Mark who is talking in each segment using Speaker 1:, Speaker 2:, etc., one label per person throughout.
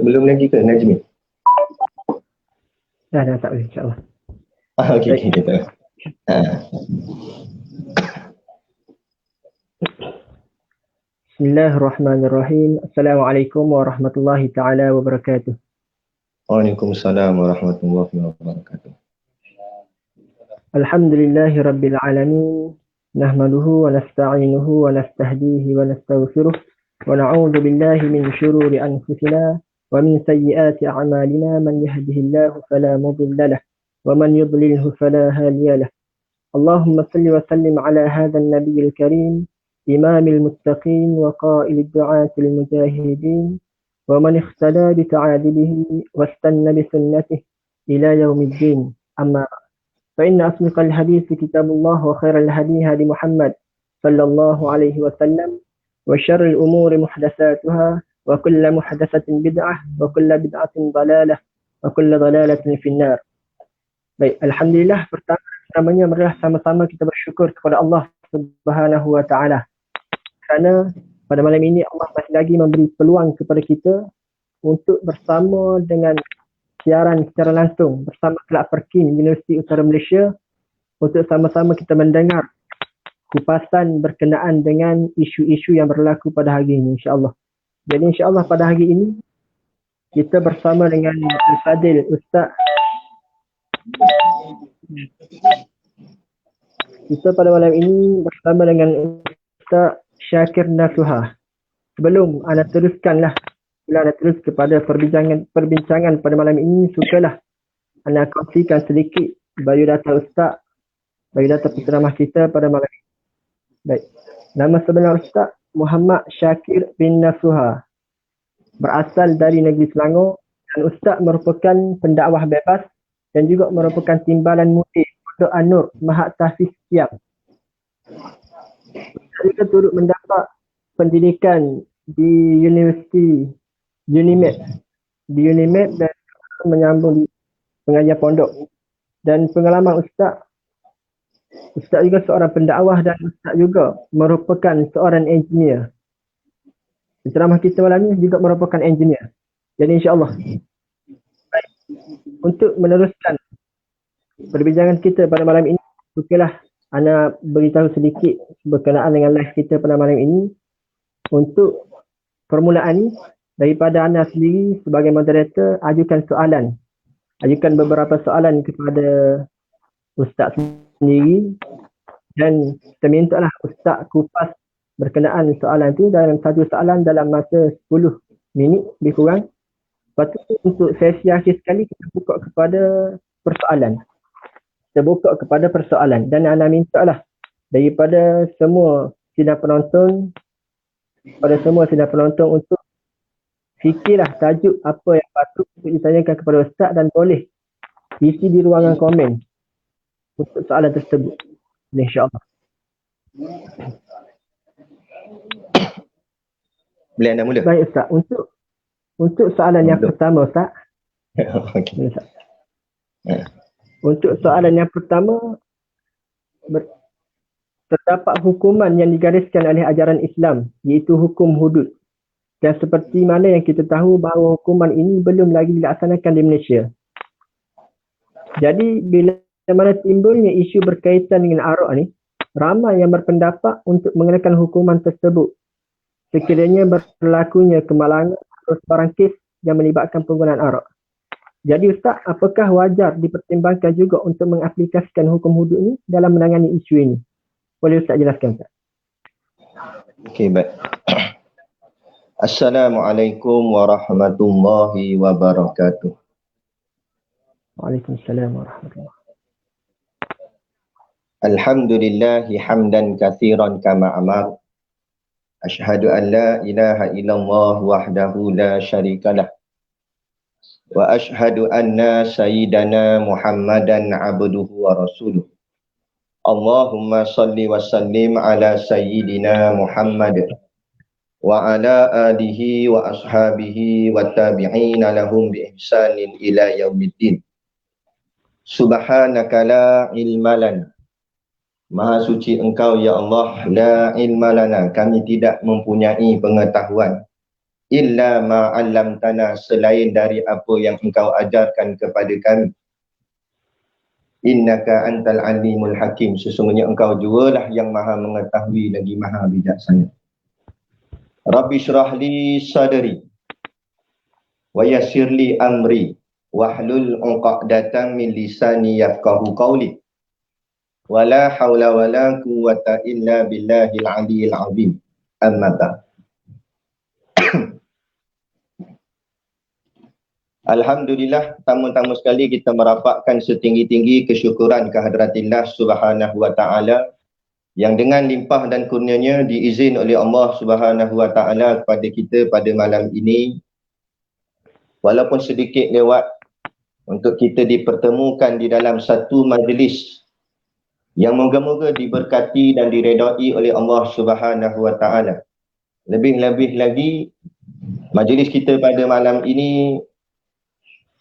Speaker 1: Belum lagi ke Najmi?
Speaker 2: Dah tak boleh insyaAllah.
Speaker 1: Okey, kita.
Speaker 2: Bismillahirrahmanirrahim. Assalamualaikum warahmatullahi taala wabarakatuh.
Speaker 1: Waalaikumsalam warahmatullahi wabarakatuh.
Speaker 2: Alhamdulillahi rabbil alamin. Nahmaduhu wa nasta'inuhu wa nastahdihi wa nastaghfiruh wa na'udzu billahi min shururi anfusina wa min sayyiati a'malina man yahdihillahu fala mudilla lahu wa man yudlilhu fala hadiya lahu. Allahumma salli wa sallim ala hadha an-nabiyil karim imamil muttaqin wa qailid du'atil mujahidin wa man ihtada bi ta'adibihi wastanna bi sunnatihi ila yaumiddin. Amma فإن أصدق الحديث كتاب الله وخير الهدي هدي محمد صلى الله عليه وسلم وشر الأمور محدثاتها وكل محدثة بدعة وكل بدعة ضلالة وكل ضلالة في النار. Baik, alhamdulillah, pertamanya marilah sama-sama kita bersyukur kepada Allah Subhanahu wa taala. Kerana pada malam ini Allah masih lagi memberi peluang kepada kita untuk bersama dengan siaran secara langsung bersama Kelab Perkin Universiti Utara Malaysia untuk sama-sama kita mendengar kupasan berkenaan dengan isu-isu yang berlaku pada hari ini, insya-Allah. Jadi insya-Allah pada hari ini kita bersama dengan Fadil Ustaz. Kita pada malam ini bersama dengan Ustaz Syakir Nasuha. Sebelum anda teruskanlah, bila anda terus kepada perbincangan pada malam ini, sukalah anda kongsikan sedikit biodata Ustaz, biodata penceramah kita pada malam ini. Baik, nama sebenar Ustaz Muhammad Syakir bin Nasuha, berasal dari negeri Selangor, dan Ustaz merupakan pendakwah bebas dan juga merupakan timbalan mudir untuk An-Nur Mahat Tahfiz Siap. Ustaz juga turut mendapat pendidikan di Universiti Unimed dan menyambung di pengajian pondok. Dan pengalaman Ustaz juga seorang pendakwah dan Ustaz juga merupakan seorang engineer. Penceramah kita malam ini juga merupakan engineer. Jadi insya-Allah. Baik. Untuk meneruskan perbincangan kita pada malam ini, sukalah ana beritahu sedikit berkenaan dengan live kita pada malam ini. Untuk permulaan ini, daripada anda sendiri sebagai moderator, ajukan soalan. Ajukan beberapa soalan kepada Ustaz sendiri dan kita minta lah Ustaz kupas berkenaan soalan itu dalam satu soalan dalam masa 10 minit lebih kurang. Lepas tu untuk sesi akhir sekali kita buka kepada persoalan. Kita buka kepada persoalan dan anda minta lah daripada semua sidang penonton, untuk fikirlah tajuk apa yang patut untuk ditanyakan kepada Ustaz dan boleh isi di ruangan komen untuk soalan tersebut. InsyaAllah.
Speaker 1: Boleh anda mula?
Speaker 2: Baik Ustaz, untuk soalan yang pertama Ustaz.
Speaker 1: Okey.
Speaker 2: Untuk soalan yang pertama, terdapat hukuman yang digariskan oleh ajaran Islam, iaitu hukum hudud. Dan seperti mana yang kita tahu bahawa hukuman ini belum lagi dilaksanakan di Malaysia. Jadi bila mana timbulnya isu berkaitan dengan arak ni, ramai yang berpendapat untuk mengenakan hukuman tersebut sekiranya berlakunya kemalangan atau sebarang kes yang melibatkan penggunaan arak. Jadi Ustaz, apakah wajar dipertimbangkan juga untuk mengaplikasikan hukum hudud ini dalam menangani isu ini? Boleh Ustaz jelaskan Ustaz?
Speaker 1: Okey, baik. Assalamualaikum warahmatullahi wabarakatuh.
Speaker 2: Waalaikumsalam warahmatullahi.
Speaker 1: Alhamdulillahi hamdan kathiran kama amar. Ashhadu an la ilaha illallah wahdahu la syarikalah. Wa ashhadu anna sayyidana Muhammadan abduhu wa rasuluh. Allahumma salli wa sallim ala sayyidina Muhammad wa ala alihi wa ashabihi wa tabi'ina lahum bi ihsanin ila yaumiddin. Subhanaka la ilma lana. Maha suci Engkau ya Allah, la ilma lana, kami tidak mempunyai pengetahuan illa ma 'allamtana, selain dari apa yang Engkau ajarkan kepada kami. Innaka antal alimul hakim, sesungguhnya Engkau jugalah yang maha mengetahui lagi maha bijaksana. Rabbi syrah li sadri wa yassir li amri wahlul 'uqdatam min lisani yafqahu qawli. Wala haula wala quwwata illa billahil aliyil azim. Amma ba'd. Alhamdulillah, tamu-tamu sekali kita merapatkan setinggi-tinggi kesyukuran kehadраtillah Subhanahu wa taala yang dengan limpah dan kurnianya diizin oleh Allah Subhanahu wa taala kepada kita pada malam ini, walaupun sedikit lewat, untuk kita dipertemukan di dalam satu majlis yang moga-moga diberkati dan diredai oleh Allah Subhanahu wa taala. Lebih-lebih lagi, majlis kita pada malam ini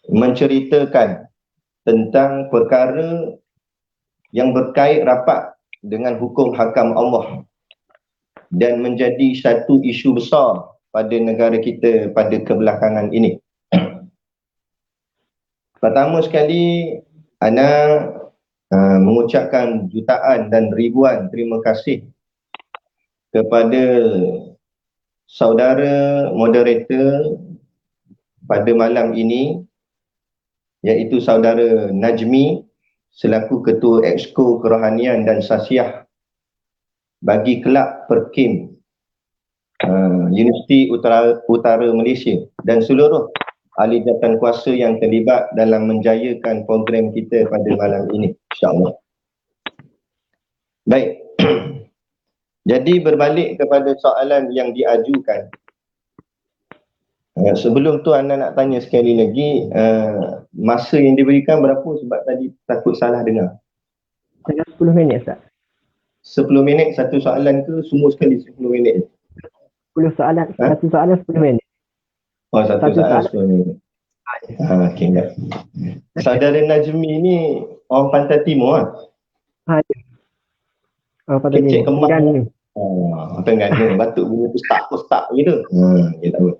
Speaker 1: menceritakan tentang perkara yang berkait rapat dengan hukum hakam Allah dan menjadi satu isu besar pada negara kita pada kebelakangan ini. Pertama sekali, ana mengucapkan jutaan dan ribuan terima kasih kepada saudara moderator pada malam ini, iaitu saudara Najmi selaku Ketua Exco Kerohanian dan Sasiah bagi Kelab Perkim Universiti Utara Malaysia dan seluruh ahli jawatan kuasa yang terlibat dalam menjayakan program kita pada malam ini, insya-Allah. Baik. Jadi berbalik kepada soalan yang diajukan. Sebelum tu anda nak tanya sekali lagi, masa yang diberikan berapa, sebab tadi takut salah dengar.
Speaker 2: 10 minit Ustaz.
Speaker 1: 10 minit satu soalan ke semua sekali 10 minit?
Speaker 2: 10 soalan, satu soalan 10 minit.
Speaker 1: Oh, satu soalan 10 minit. Okey, enggak. Saudara Najmi ni orang Pantai Timur ah.
Speaker 2: Oh, pada
Speaker 1: Kecik
Speaker 2: ni.
Speaker 1: kembang. Tengah batuk bunyi pustak gitu. Dia tahu.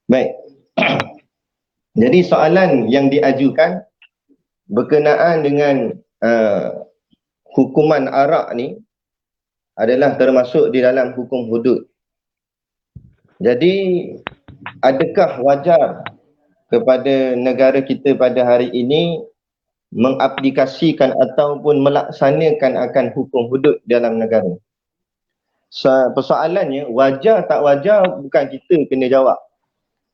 Speaker 1: Baik. Jadi soalan yang diajukan berkenaan dengan hukuman arak ni adalah termasuk di dalam hukum hudud. Jadi adakah wajar kepada negara kita pada hari ini mengaplikasikan ataupun melaksanakan akan hukum hudud dalam negara? Persoalannya wajar tak wajar bukan kita kena jawab,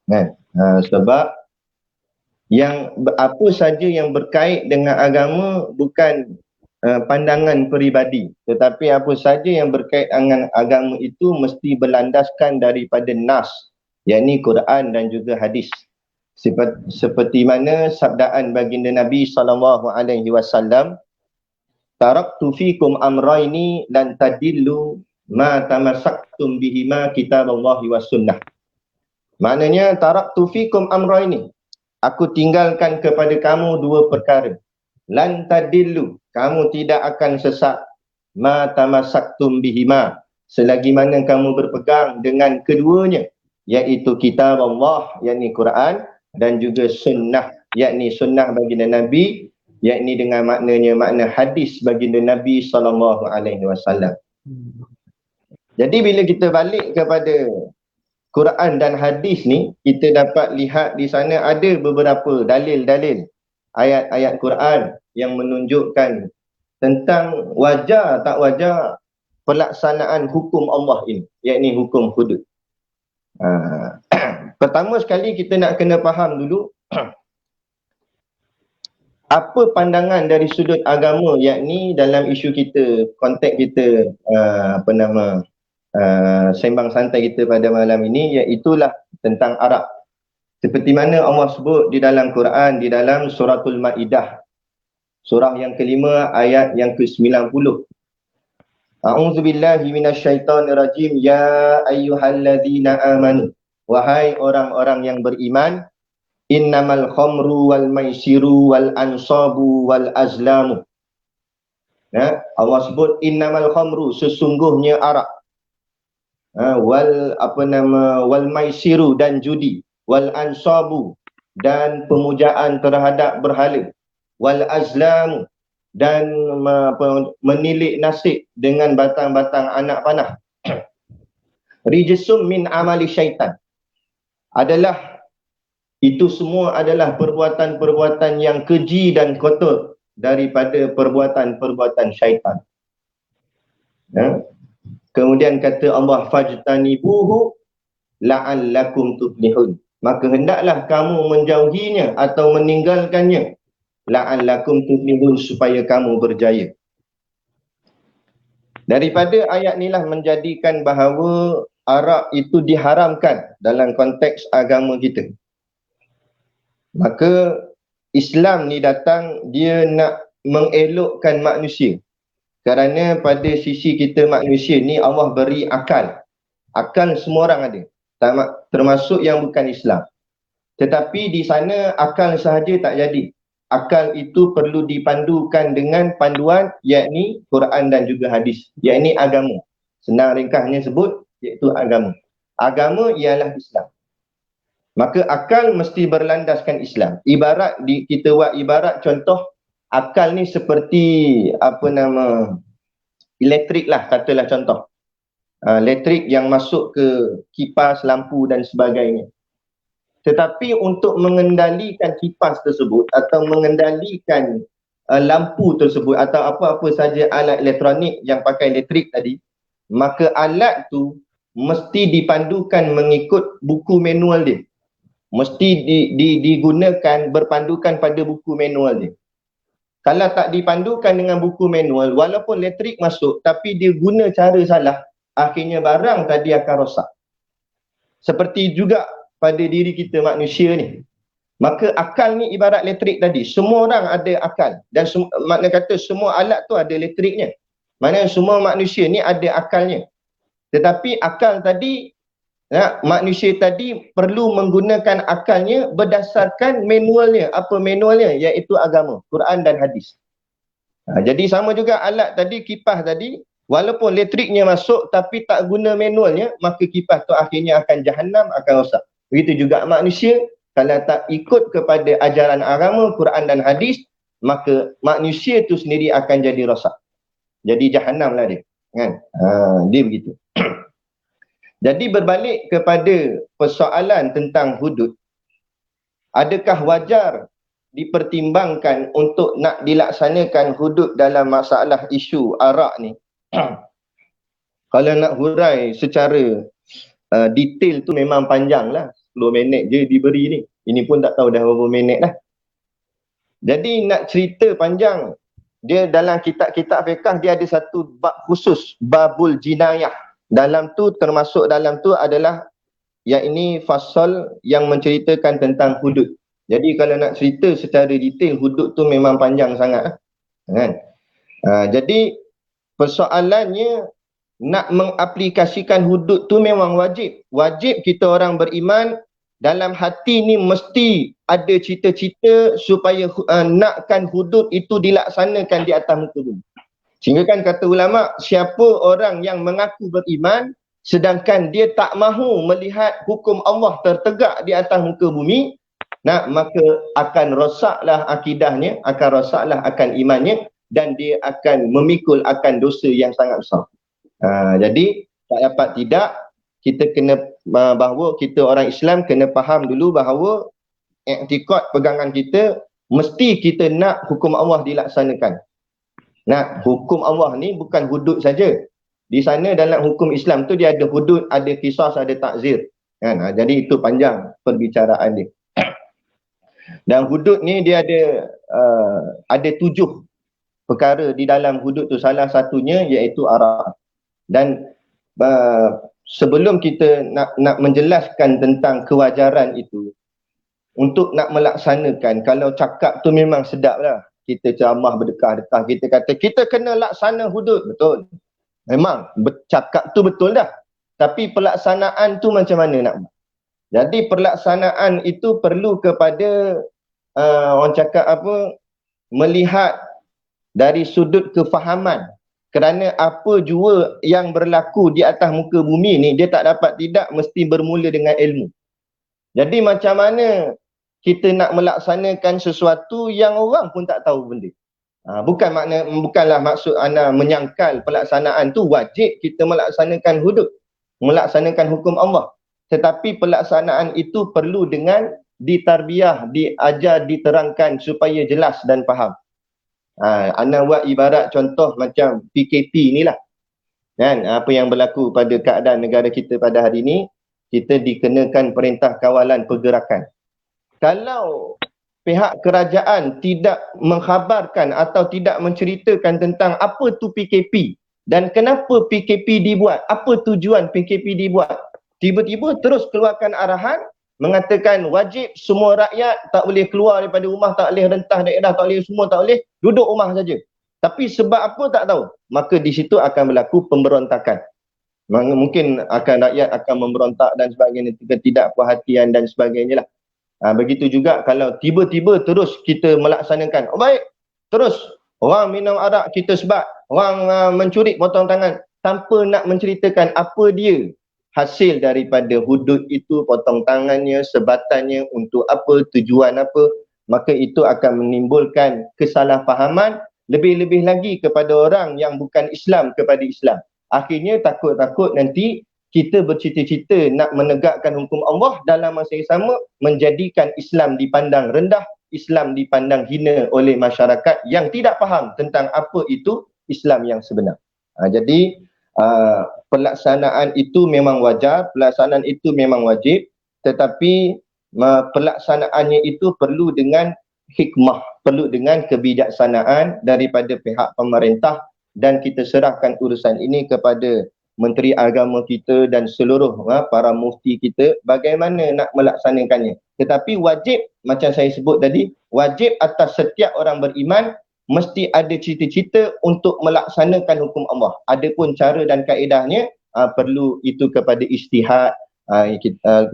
Speaker 1: kan? Sebab yang apa saja yang berkait dengan agama bukan pandangan peribadi, tetapi apa saja yang berkait dengan agama itu mesti berlandaskan daripada nas, yakni Quran dan juga hadis. Seperti mana sabdaan baginda Nabi SAW, taraktu fikum amraini lan tadillu ma tamassaktum bihima kitaballahi was sunnah. Maknanya taraktu fikum amraini, aku tinggalkan kepada kamu dua perkara. Lan tadillu, kamu tidak akan sesat. Ma tamassaktum bihima, selagi mana kamu berpegang dengan keduanya, iaitu kitab Allah, yakni Quran, dan juga sunnah, yakni sunnah baginda Nabi, yakni dengan maknanya makna hadis baginda Nabi SAW. Jadi bila kita balik kepada Quran dan hadis ni, kita dapat lihat di sana ada beberapa dalil-dalil ayat-ayat Quran yang menunjukkan tentang wajar tak wajar pelaksanaan hukum Allah ini, yakni hukum hudud. Pertama sekali kita nak kena faham dulu apa pandangan dari sudut agama, yakni dalam isu kita, konteks kita, sembang santai kita pada malam ini, iaitulah tentang Arab. Seperti mana Allah sebut di dalam Quran, di dalam suratul Maidah, surah yang kelima ayat yang ke-90. A'udzubillahi minasyaitonirrajim. Ya ayyuhalladzina amanu, wahai orang-orang yang beriman, innamal khamru wal maisiru wal ansabu wal azlamu. Allah sebut innamal khamru, sesungguhnya arak, wal maisiru, dan judi, wal ansabu, dan pemujaan terhadap berhala, wal azlamu, dan menilik nasib dengan batang-batang anak panah. Rijsum min amali syaitan, itu semua adalah perbuatan-perbuatan yang keji dan kotor daripada perbuatan-perbuatan syaitan. Kemudian kata Allah, fajtanibuhu la'allakum tuflihun, maka hendaklah kamu menjauhinya atau meninggalkannya, la'allakum tuflihun, supaya kamu berjaya. Daripada ayat inilah menjadikan bahawa arak itu diharamkan dalam konteks agama kita. Maka Islam ni datang, dia nak mengelokkan manusia. Kerana pada sisi kita manusia ni Allah beri akal. Akal semua orang ada, termasuk yang bukan Islam. Tetapi di sana akal sahaja tak jadi. Akal itu perlu dipandukan dengan panduan, yakni Quran dan juga hadis, yakni agama. Senang ringkasnya sebut, iaitu agama. Agama ialah Islam. Maka akal mesti berlandaskan Islam. Kita buat ibarat contoh, akal ni seperti elektrik lah, katalah contoh. Elektrik yang masuk ke kipas, lampu dan sebagainya. Tetapi untuk mengendalikan kipas tersebut atau mengendalikan lampu tersebut atau apa-apa saja alat elektronik yang pakai elektrik tadi, maka alat tu mesti dipandukan mengikut buku manual dia. Mesti digunakan berpandukan pada buku manual dia. Kalau tak dipandukan dengan buku manual, walaupun elektrik masuk tapi dia guna cara salah, akhirnya barang tadi akan rosak. Seperti juga pada diri kita manusia ni. Maka akal ni ibarat elektrik tadi. Semua orang ada akal. Dan makna kata semua alat tu ada elektriknya. Maknanya semua manusia ni ada akalnya. Tetapi akal tadi, manusia tadi perlu menggunakan akalnya berdasarkan manualnya. Apa manualnya? Iaitu agama, Quran dan hadis. Jadi sama juga alat tadi, kipas tadi, walaupun elektriknya masuk tapi tak guna manualnya, maka kipas tu akhirnya akan jahanam, akan rosak. Begitu juga manusia, kalau tak ikut kepada ajaran agama, Quran dan hadis, maka manusia tu sendiri akan jadi rosak. Jadi jahanam lah dia. Kan? Dia begitu. Jadi berbalik kepada persoalan tentang hudud, adakah wajar dipertimbangkan untuk nak dilaksanakan hudud dalam masalah isu arak ni? Kalau nak hurai secara detail tu memang panjang lah. 10 minit je diberi ni. Ini pun tak tahu dah berapa minit lah. Jadi nak cerita panjang, dia dalam kitab-kitab fiqh dia ada satu bab khusus, babul jinayah. Termasuk dalam tu adalah yang ini fasal yang menceritakan tentang hudud. Jadi kalau nak cerita secara detail, hudud tu memang panjang sangat. Kan? Jadi persoalannya, nak mengaplikasikan hudud tu memang wajib. Wajib kita orang beriman, dalam hati ni mesti ada cita-cita supaya nakkan hudud itu dilaksanakan di atas muka bumi. Sehingga kan kata ulama, siapa orang yang mengaku beriman sedangkan dia tak mahu melihat hukum Allah tertegak di atas muka bumi, maka akan rosaklah akidahnya, akan rosaklah akan imannya, dan dia akan memikul akan dosa yang sangat besar. Jadi tak dapat tidak, kita kena bahawa kita orang Islam kena faham dulu bahawa i'tikad pegangan kita, mesti kita nak hukum Allah dilaksanakan. Hukum Allah ni bukan hudud saja. Di sana dalam hukum Islam tu dia ada hudud, ada qisas, ada takzir. kan. Jadi itu panjang perbicaraan dia. Dan hudud ni dia ada 7 perkara di dalam hudud tu. Salah satunya iaitu arah. Dan sebelum kita nak menjelaskan tentang kewajaran itu, untuk nak melaksanakan, kalau cakap tu memang sedap lah. Kita ceramah berdekah-dekah, kita kata kita kena laksana hudud, betul. Memang cakap tu betul dah. Tapi pelaksanaan tu macam mana nak buat? Jadi pelaksanaan itu perlu kepada orang cakap apa, melihat dari sudut kefahaman. Kerana apa jua yang berlaku di atas muka bumi ni, dia tak dapat tidak mesti bermula dengan ilmu. Jadi macam mana kita nak melaksanakan sesuatu yang orang pun tak tahu benda. Bukanlah maksud ana menyangkal pelaksanaan tu wajib kita melaksanakan hudud, melaksanakan hukum Allah. Tetapi pelaksanaan itu perlu dengan ditarbiyah, diajar, diterangkan supaya jelas dan faham. Ana buat ibarat contoh macam PKP inilah. Kan, apa yang berlaku pada keadaan negara kita pada hari ini, kita dikenakan Perintah Kawalan Pergerakan. Kalau pihak kerajaan tidak mengkhabarkan atau tidak menceritakan tentang apa tu PKP dan kenapa PKP dibuat, apa tujuan PKP dibuat, tiba-tiba terus keluarkan arahan mengatakan wajib semua rakyat tak boleh keluar daripada rumah, tak boleh rentah daerah, tak boleh semua, tak boleh, duduk rumah saja. Tapi sebab apa tak tahu, maka di situ akan berlaku pemberontakan. Mungkin rakyat akan memberontak dan sebagainya, ketidakpuasihatian dan sebagainya lah. Begitu juga kalau tiba-tiba terus kita melaksanakan, baik, terus orang minum arak kita sebat, orang mencuri potong tangan, tanpa nak menceritakan apa dia hasil daripada hudud itu, potong tangannya, sebatannya, untuk apa, tujuan apa, maka itu akan menimbulkan kesalahfahaman, lebih-lebih lagi kepada orang yang bukan Islam kepada Islam. Akhirnya takut-takut nanti kita bercita-cita nak menegakkan hukum Allah, dalam masa yang sama menjadikan Islam dipandang rendah, Islam dipandang hina oleh masyarakat yang tidak faham tentang apa itu Islam yang sebenar. Jadi pelaksanaan itu memang wajar, pelaksanaan itu memang wajib, tetapi pelaksanaannya itu perlu dengan hikmah, perlu dengan kebijaksanaan daripada pihak pemerintah, dan kita serahkan urusan ini kepada Menteri Agama kita dan seluruh para mufti kita bagaimana nak melaksanakannya. Tetapi wajib, macam saya sebut tadi, wajib atas setiap orang beriman mesti ada cita-cita untuk melaksanakan hukum Allah. Adapun cara dan kaedahnya perlu itu kepada ijtihad,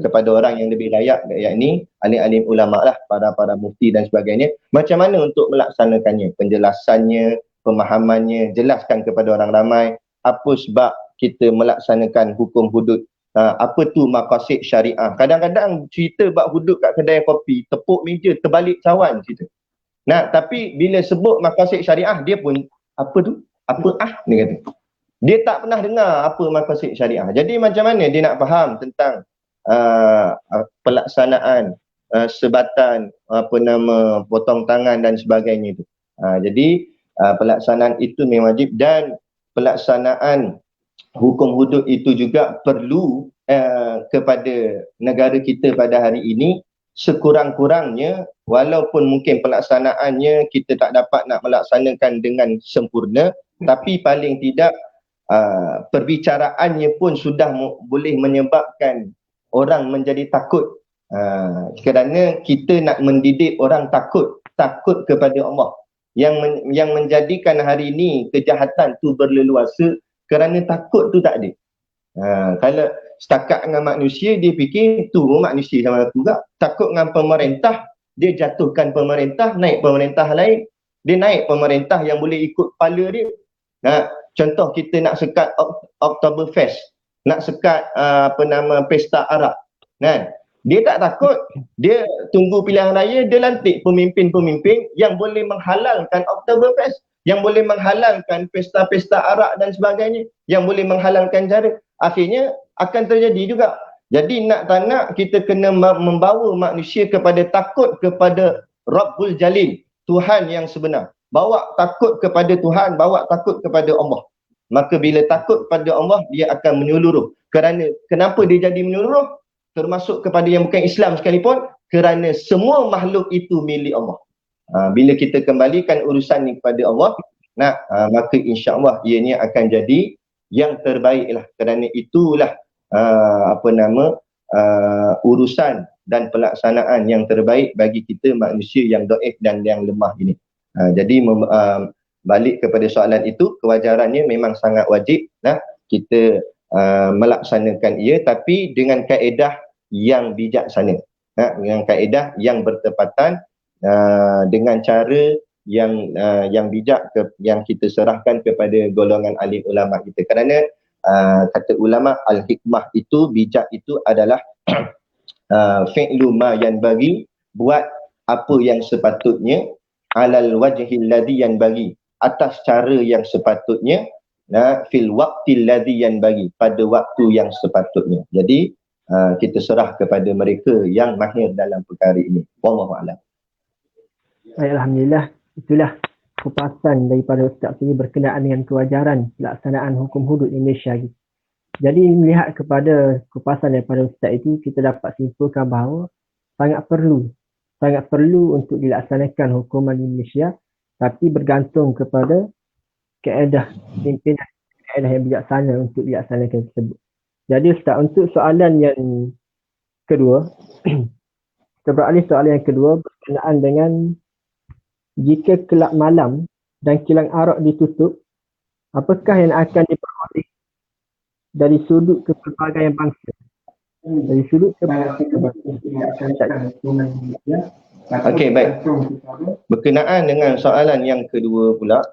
Speaker 1: kepada orang yang lebih layak, yakni alim-alim ulama lah, para mufti dan sebagainya. Macam mana untuk melaksanakannya, penjelasannya, pemahamannya, jelaskan kepada orang ramai apa sebab kita melaksanakan hukum hudud, apa tu maqasid syariah. Kadang-kadang cerita bab hudud kat kedai kopi, tepuk meja, terbalik cawan cerita. Tapi bila sebut maqasid syariah, dia pun apa tu? Apa dia kata. Dia tak pernah dengar apa maqasid syariah. Jadi macam mana dia nak faham tentang pelaksanaan sebatan, potong tangan dan sebagainya itu. Jadi pelaksanaan itu memang wajib, dan pelaksanaan hukum hudud itu juga perlu kepada negara kita pada hari ini. Sekurang-kurangnya, walaupun mungkin pelaksanaannya kita tak dapat nak melaksanakan dengan sempurna, tapi paling tidak perbicaraannya pun sudah boleh menyebabkan orang menjadi takut, kerana kita nak mendidik orang takut kepada Allah. Yang menjadikan hari ini kejahatan tu berleluasa kerana takut tu tak ada. Kalau setakat dengan manusia, dia fikir tu manusia sama aku juga. Takut dengan pemerintah, dia jatuhkan pemerintah, naik pemerintah lain. Dia naik pemerintah yang boleh ikut kepala dia. Contoh kita nak sekat Oktoberfest, nak sekat pesta arak. Dia tak takut, dia tunggu pilihan raya, dia lantik pemimpin-pemimpin yang boleh menghalalkan Oktoberfest, yang boleh menghalalkan pesta-pesta arak dan sebagainya, yang boleh menghalalkan cara. Akhirnya akan terjadi juga. Jadi nak tak nak, kita kena membawa manusia kepada takut kepada Rabbul Jalil, Tuhan yang sebenar. Bawa takut kepada Tuhan, bawa takut kepada Allah. Maka bila takut kepada Allah, dia akan menyeluruh. Kenapa dia jadi menyeluruh? termasuk kepada yang bukan Islam sekalipun, kerana semua makhluk itu milik Allah. Bila kita kembalikan urusan ni kepada Allah, maka insya-Allah ianya akan jadi yang terbaiklah, kerana itulah urusan dan pelaksanaan yang terbaik bagi kita manusia yang dhaif dan yang lemah ini. Jadi balik kepada soalan itu, kewajarannya memang sangat wajib kita melaksanakan ia, tapi dengan kaedah yang bijaksana, dengan kaedah yang bertepatan, dengan cara yang bijak, yang kita serahkan kepada golongan alim ulama kita. Kerana kata ulama, al-hikmah itu, bijak itu adalah fi'lu ma yanbaghi, buat apa yang sepatutnya, alal wajhil ladzi yanbaghi, atas cara yang sepatutnya, fil waqtil ladzi yanbaghi, pada waktu yang sepatutnya. Jadi kita serah kepada mereka yang mahir dalam perkara ini. Wallahu a'lam.
Speaker 2: Alhamdulillah, itulah kupasan daripada Ustaz ini berkenaan dengan kewajaran pelaksanaan hukum hudud Indonesia. Jadi melihat kepada kupasan daripada Ustaz itu, kita dapat simpulkan bahawa sangat perlu untuk dilaksanakan hukuman Indonesia, tapi bergantung kepada kaedah pimpinan, kaedah yang bijaksana untuk dilaksanakan tersebut. Jadi Ustaz, untuk soalan yang kedua, kita beralih soalan yang kedua berkenaan dengan jika kelab malam dan kilang arak ditutup, apakah yang akan diperoleh dari sudut kepelbagaian bangsa? Dari sudut kepelbagaian bangsa.
Speaker 1: Okey, baik. Berkenaan dengan soalan yang kedua pula,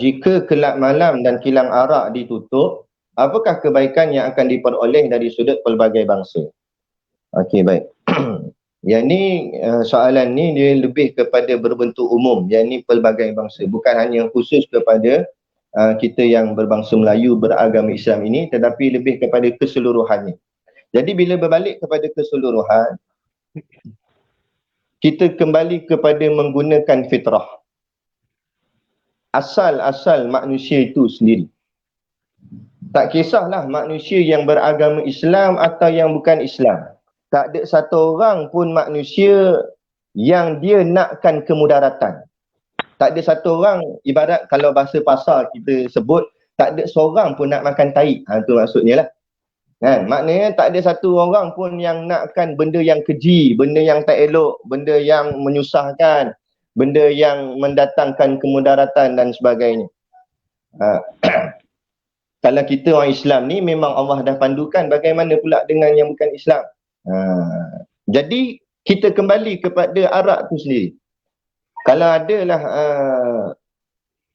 Speaker 1: jika kelab malam dan kilang arak ditutup, apakah kebaikan yang akan diperoleh dari sudut pelbagai bangsa? Okey, baik. Yang ni, soalan ni dia lebih kepada berbentuk umum. Yang ni pelbagai bangsa, bukan hanya khusus kepada kita yang berbangsa Melayu beragama Islam ini, tetapi lebih kepada keseluruhannya. Jadi bila berbalik kepada keseluruhan, kita kembali kepada menggunakan fitrah, asal-asal manusia itu sendiri. Tak kisahlah manusia yang beragama Islam atau yang bukan Islam. Tak ada satu orang pun manusia yang dia nakkan kemudaratan. Tak ada satu orang, ibarat kalau bahasa pasar kita sebut, tak ada seorang pun nak makan tahi. Itu maksudnya lah. Maknanya tak ada satu orang pun yang nakkan benda yang keji, benda yang tak elok, benda yang menyusahkan, benda yang mendatangkan kemudaratan dan sebagainya. Kalau kita orang Islam ni memang Allah dah pandukan, bagaimana pula dengan yang bukan Islam? Jadi kita kembali kepada arak tu sendiri. Kalau adalah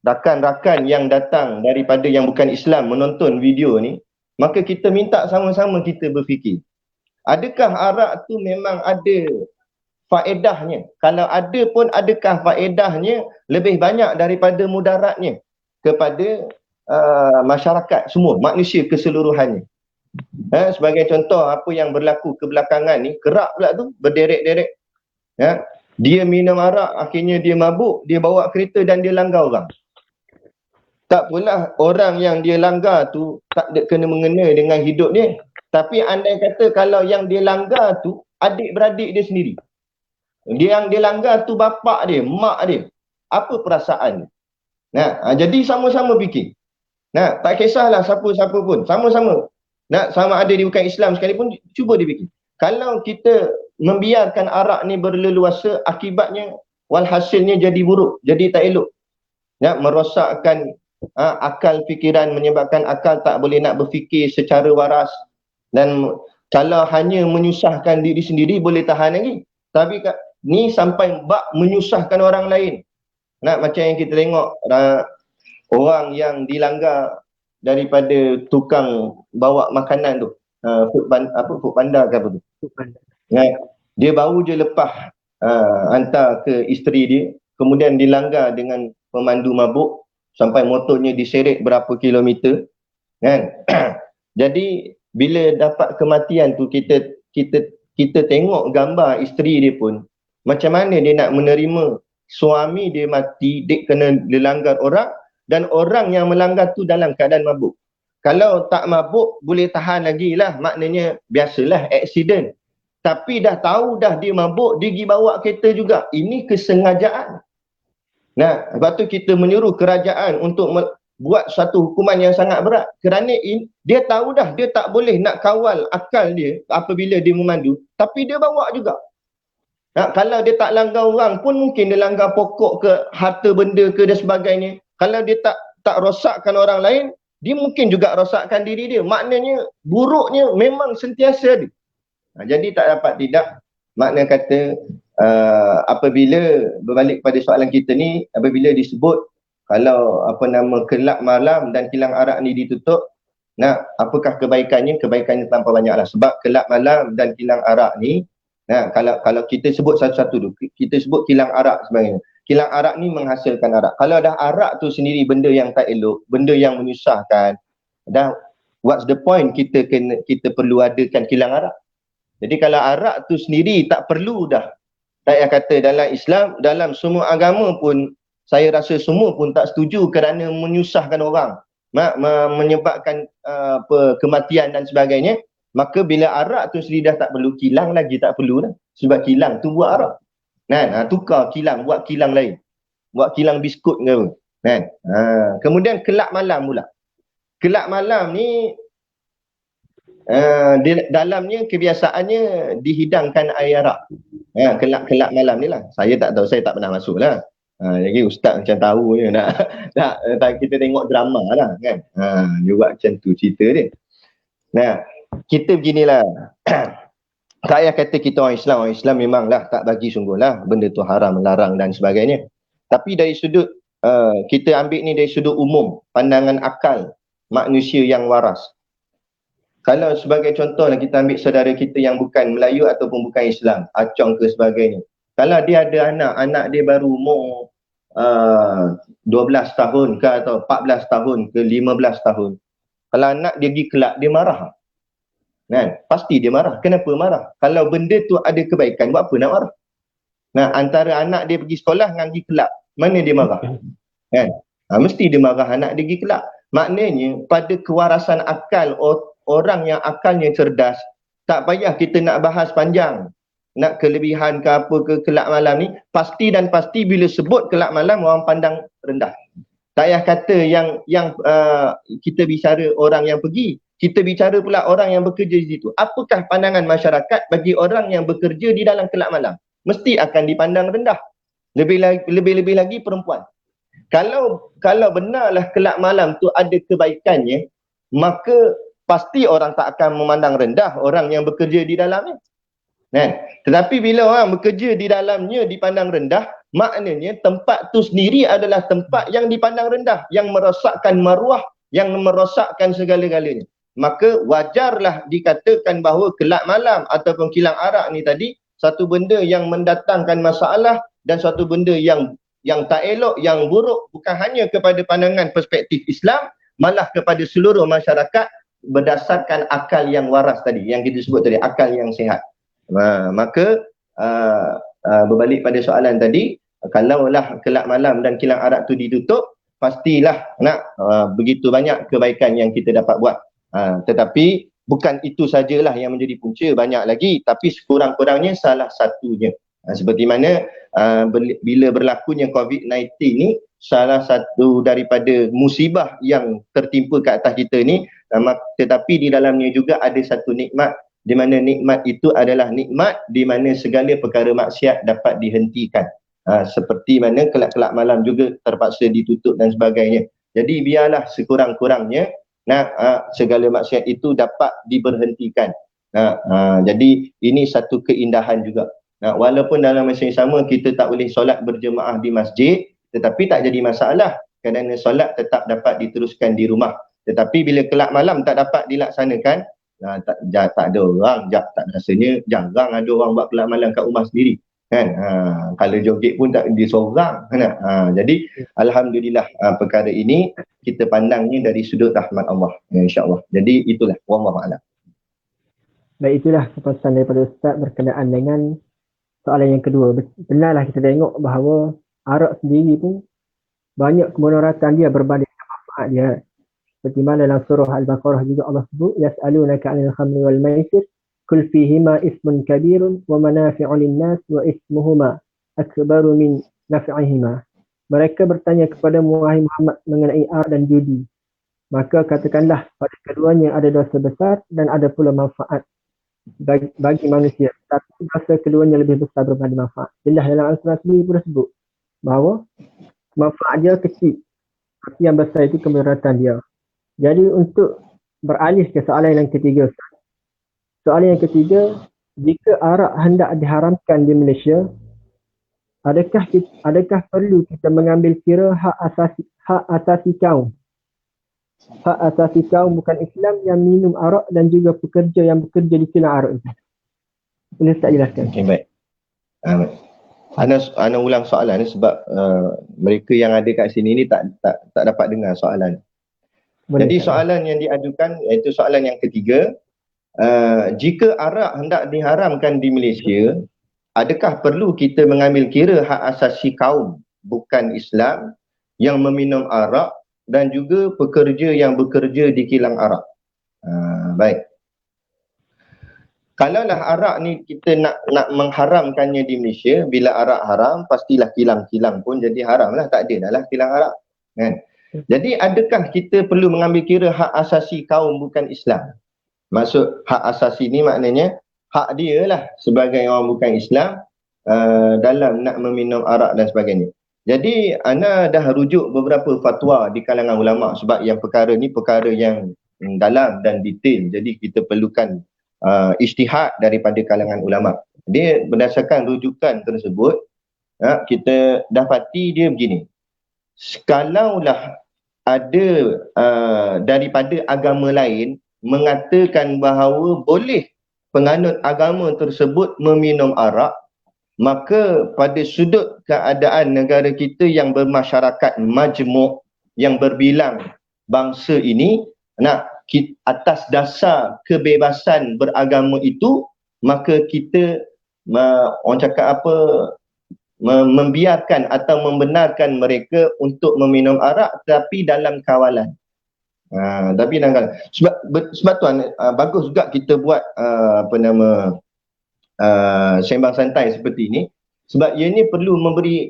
Speaker 1: rakan-rakan yang datang daripada yang bukan Islam menonton video ni, maka kita minta sama-sama kita berfikir, adakah arak tu memang ada faedahnya? Kalau ada pun, adakah faedahnya lebih banyak daripada mudaratnya kepada masyarakat semua, manusia keseluruhannya? Sebagai contoh, apa yang berlaku kebelakangan ni, kerak pula tu berderet-deret. Dia minum arak, akhirnya dia mabuk, dia bawa kereta dan dia langgar orang. Tak pula orang yang dia langgar tu tak ada kena-mengena dengan hidup dia. Tapi andai kata kalau yang dia langgar tu adik-beradik dia sendiri, dia yang dia langgar tu bapak dia, mak dia, apa perasaan dia? Jadi sama-sama fikir. Tak kisahlah siapa-siapa pun, sama-sama. Sama ada dia bukan Islam sekalipun, cuba dia fikir. Kalau kita membiarkan arak ni berleluasa, akibatnya walhasilnya jadi buruk, jadi tak elok. Merosakkan akal fikiran, menyebabkan akal tak boleh nak berfikir secara waras. Dan kalau hanya menyusahkan diri sendiri boleh tahan lagi, tapi ni sampai bab menyusahkan orang lain. Macam yang kita tengok orang yang dilanggar daripada tukang bawa makanan tu, food panda ke apa tu. Dia baru je lepas hantar ke isteri dia, kemudian dilanggar dengan pemandu mabuk sampai motornya diseret berapa kilometer, kan? Jadi bila dapat kematian tu, kita tengok gambar isteri dia pun, macam mana dia nak menerima suami dia mati, dia kena dilanggar orang, dan orang yang melanggar tu dalam keadaan mabuk. Kalau tak mabuk boleh tahan lagi lah, maknanya biasalah accident. Tapi dah tahu dah dia mabuk, dia pergi bawa kereta juga. Ini kesengajaan. Nah, sebab tu kita menyuruh kerajaan untuk buat satu hukuman yang sangat berat. Kerana dia tahu dah dia tak boleh nak kawal akal dia apabila dia memandu, tapi dia bawa juga. Nah, kalau dia tak langgar orang pun mungkin dia langgar pokok ke, harta benda ke dan sebagainya. Kalau dia tak rosakkan orang lain, dia mungkin juga rosakkan diri dia. Maknanya buruknya memang sentiasa ada. Jadi tak dapat tidak, makna kata apabila berbalik pada soalan kita ni, apabila disebut kalau kelak malam dan kilang arak ni ditutup, apakah kebaikannya? Kebaikannya terlampau banyaklah. Sebab kelak malam dan kilang arak ni, kalau kita sebut satu-satu dulu, kita sebut kilang arak sebenarnya. Kilang arak ni menghasilkan arak. Kalau dah arak tu sendiri benda yang tak elok, benda yang menyusahkan, dah what's the point kita perlu adakan kilang arak? Jadi kalau arak tu sendiri tak perlu dah. Tak payah kata dalam Islam, dalam semua agama pun saya rasa semua pun tak setuju kerana menyusahkan orang, menyebabkan kematian dan sebagainya. Maka bila arak tu sendiri dah tak perlu, kilang lagi tak perlu dah. Sebab kilang tu buat arak. Tukar kilang, buat kilang lain. Buat kilang biskut ke apa. Kemudian kelak malam pula. Kelak malam ni dalamnya kebiasaannya dihidangkan air arak. Kelak malam ni lah. Saya tak tahu, saya tak pernah masuk lah. Jadi ustaz macam tahu je nak kita tengok drama lah kan. Dia buat macam tu cerita dia. Nah, kita beginilah. Tak payah kata kita orang Islam memanglah tak bagi sungguh lah, benda tu haram, larang dan sebagainya. Tapi dari sudut kita ambil ni dari sudut umum, pandangan akal manusia yang waras. Kalau sebagai contoh lah, kita ambil saudara kita yang bukan Melayu ataupun bukan Islam, acong ke sebagainya. Kalau dia ada anak dia baru umur 12 tahun ke atau 14 tahun ke 15 tahun. Kalau anak dia pergi kelab, dia marah. Kan? Pasti dia marah. Kenapa marah? Kalau benda tu ada kebaikan, buat apa nak marah? Antara anak dia pergi sekolah dengan pergi kelab, mana dia marah? Kan? Mesti dia marah anak dia pergi kelab. Maknanya pada kewarasan akal orang yang akalnya cerdas, tak payah kita nak bahas panjang. Nak kelebihan ke apa ke kelab malam ni, pasti dan pasti bila sebut kelab malam orang pandang rendah. Tak payah kata yang kita bicara orang yang pergi, kita bicara pula orang yang bekerja di situ. Apakah pandangan masyarakat bagi orang yang bekerja di dalam kelab malam? Mesti akan dipandang rendah. Lebih-lebih lagi perempuan. Kalau benarlah kelab malam tu ada kebaikannya, maka pasti orang tak akan memandang rendah orang yang bekerja di dalamnya. Tetapi bila orang bekerja di dalamnya dipandang rendah, maknanya tempat tu sendiri adalah tempat yang dipandang rendah, yang merosakkan maruah, yang merosakkan segala-galanya. Maka wajarlah dikatakan bahawa kelab malam ataupun kilang arak ni tadi satu benda yang mendatangkan masalah dan satu benda yang tak elok, yang buruk, bukan hanya kepada pandangan perspektif Islam, malah kepada seluruh masyarakat berdasarkan akal yang waras tadi, yang kita sebut tadi, akal yang sihat. Maka berbalik pada soalan tadi, kalaulah kelab malam dan kilang arak tu ditutup, pastilah begitu banyak kebaikan yang kita dapat buat. Tetapi bukan itu sajalah yang menjadi punca, banyak lagi, tapi sekurang-kurangnya salah satunya. Seperti mana bila berlakunya COVID-19 ni, salah satu daripada musibah yang tertimpa ke atas kita ni, tetapi di dalamnya juga ada satu nikmat, di mana nikmat itu adalah nikmat di mana segala perkara maksiat dapat dihentikan. Seperti mana kelab-kelab malam juga terpaksa ditutup dan sebagainya. Jadi biarlah sekurang-kurangnya segala maksiat itu dapat diberhentikan. Jadi ini satu keindahan juga. Walaupun dalam masa yang sama kita tak boleh solat berjemaah di masjid, tetapi tak jadi masalah kerana solat tetap dapat diteruskan di rumah. Tetapi bila kelab malam tak dapat dilaksanakan, tak ada orang, tak rasanya jarang ada orang buat kelab malam kat rumah sendiri. Kan? Kalau joget pun tak dia seorang. Jadi alhamdulillah perkara ini kita pandangnya dari sudut rahmat Allah, insya-Allah. Jadi itulah, wallahu a'lam.
Speaker 2: Baik, itulah pesan daripada Ustaz berkenaan dengan soalan yang kedua. Benarlah kita tengok bahawa arak sendiri pun banyak kemudaratan dia berbanding dengan manfaat dia. Seperti mana dalam surah Al-Baqarah juga Allah sebut, yas'alunaka 'anil khamri wal maisir kul fihima ismun kabirun wa manafi'u lin-nas wa ismuhuma akbaru min naf'ihima. Mereka bertanya kepada Wahai Muhammad mengenai arak dan judi. Maka katakanlah pada keduanya ada dosa besar dan ada pula manfaat bagi manusia. Tapi dosa keduanya lebih besar daripada manfaat. Jelas dalam Al-Quran sendiri pun sebut bahawa manfaat dia kecil. Tapi yang besar itu kemudaratan dia. Jadi untuk beralih ke soalan yang ketiga. Soalan yang ketiga, jika arak hendak diharamkan di Malaysia, adakah perlu kita mengambil kira hak asasi kaum? Hak asasi kaum bukan Islam yang minum arak dan juga pekerja yang bekerja di kilang arak itu. Boleh tak jelaskan?
Speaker 1: Okey, baik. Ana ulang soalan ni sebab mereka yang ada kat sini ni tak dapat dengar soalan. Jadi soalan yang diajukan iaitu soalan yang ketiga, jika arak hendak diharamkan di Malaysia, adakah perlu kita mengambil kira hak asasi kaum bukan Islam yang meminum arak dan juga pekerja yang bekerja di kilang arak? Baik. Kalaulah arak ni kita nak mengharamkannya di Malaysia, bila arak haram, pastilah kilang-kilang pun jadi haram lah. Tak ada dah lah kilang arak. Kan? Jadi adakah kita perlu mengambil kira hak asasi kaum bukan Islam? Maksud hak asasi ni maknanya hak dia lah sebagai orang bukan Islam dalam nak meminum arak dan sebagainya. Jadi ana dah rujuk beberapa fatwa di kalangan ulama sebab yang perkara ni perkara yang dalam dan detail. Jadi kita perlukan ijtihad daripada kalangan ulama. Dia berdasarkan rujukan tersebut, kita dapati dia begini. Kalaulah ada daripada agama lain mengatakan bahawa boleh penganut agama tersebut meminum arak, maka pada sudut keadaan negara kita yang bermasyarakat majmuk, yang berbilang bangsa ini, atas dasar kebebasan beragama itu, maka kita orang cakap apa, membiarkan atau membenarkan mereka untuk meminum arak tapi dalam kawalan. Tapi sebab tu bagus juga kita buat sembang santai seperti ini, sebab ianya perlu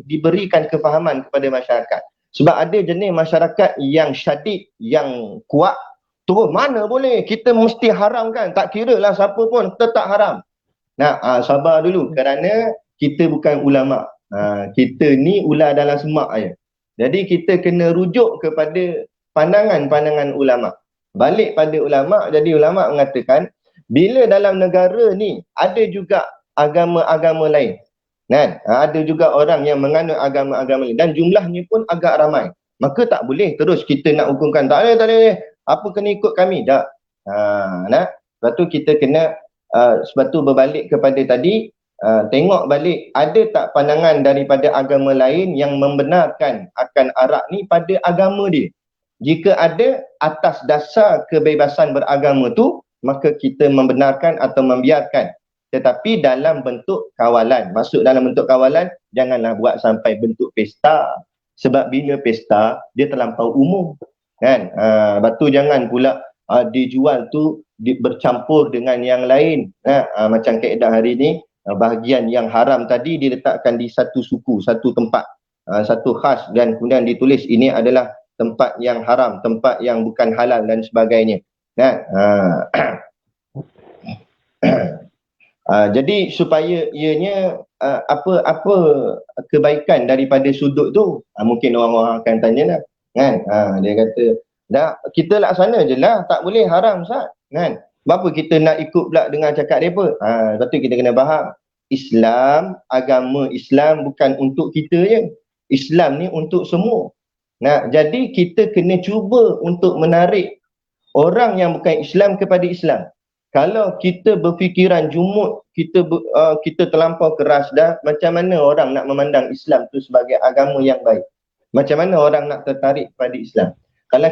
Speaker 1: diberikan kefahaman kepada masyarakat. Sebab ada jenis masyarakat yang syadid, yang kuat, terus mana boleh, kita mesti haramkan, tak kira lah siapa pun tetap haram. Sabar dulu kerana kita bukan ulama. Kita ni ular dalam semak je. Jadi kita kena rujuk kepada pandangan-pandangan ulama. Balik pada ulama, jadi ulama mengatakan bila dalam negara ni ada juga agama-agama lain, kan? Ada juga orang yang menganut agama-agama lain dan jumlahnya pun agak ramai, maka tak boleh terus kita nak hukumkan, tak boleh, apa kena ikut kami, tak. Sebab tu kita kena sebab tu berbalik kepada tadi, tengok balik ada tak pandangan daripada agama lain yang membenarkan akan arak ni pada agama dia. Jika ada, atas dasar kebebasan beragama tu, maka kita membenarkan atau membiarkan, tetapi dalam bentuk kawalan. Masuk dalam bentuk kawalan, janganlah buat sampai bentuk pesta, sebab bila pesta dia terlampau umum, kan. Batu jangan pula dijual tu bercampur dengan yang lain. Macam kaedah hari ni, bahagian yang haram tadi diletakkan di satu suku, satu tempat, satu khas, dan kemudian ditulis ini adalah tempat yang haram, tempat yang bukan halal dan sebagainya. Jadi supaya ianya apa kebaikan daripada sudut tu, mungkin orang-orang akan tanya lah, kan. Dia kata, dah kita laksana je lah, tak boleh haram Ustaz, kan. Berapa kita nak ikut pula dengan cakap mereka? Lepas tu kita kena faham, Islam, agama Islam bukan untuk kita je. Islam ni untuk semua. Jadi kita kena cuba untuk menarik orang yang bukan Islam kepada Islam. Kalau kita berfikiran jumud, kita terlampau keras dah, macam mana orang nak memandang Islam tu sebagai agama yang baik? Macam mana orang nak tertarik kepada Islam? Kalau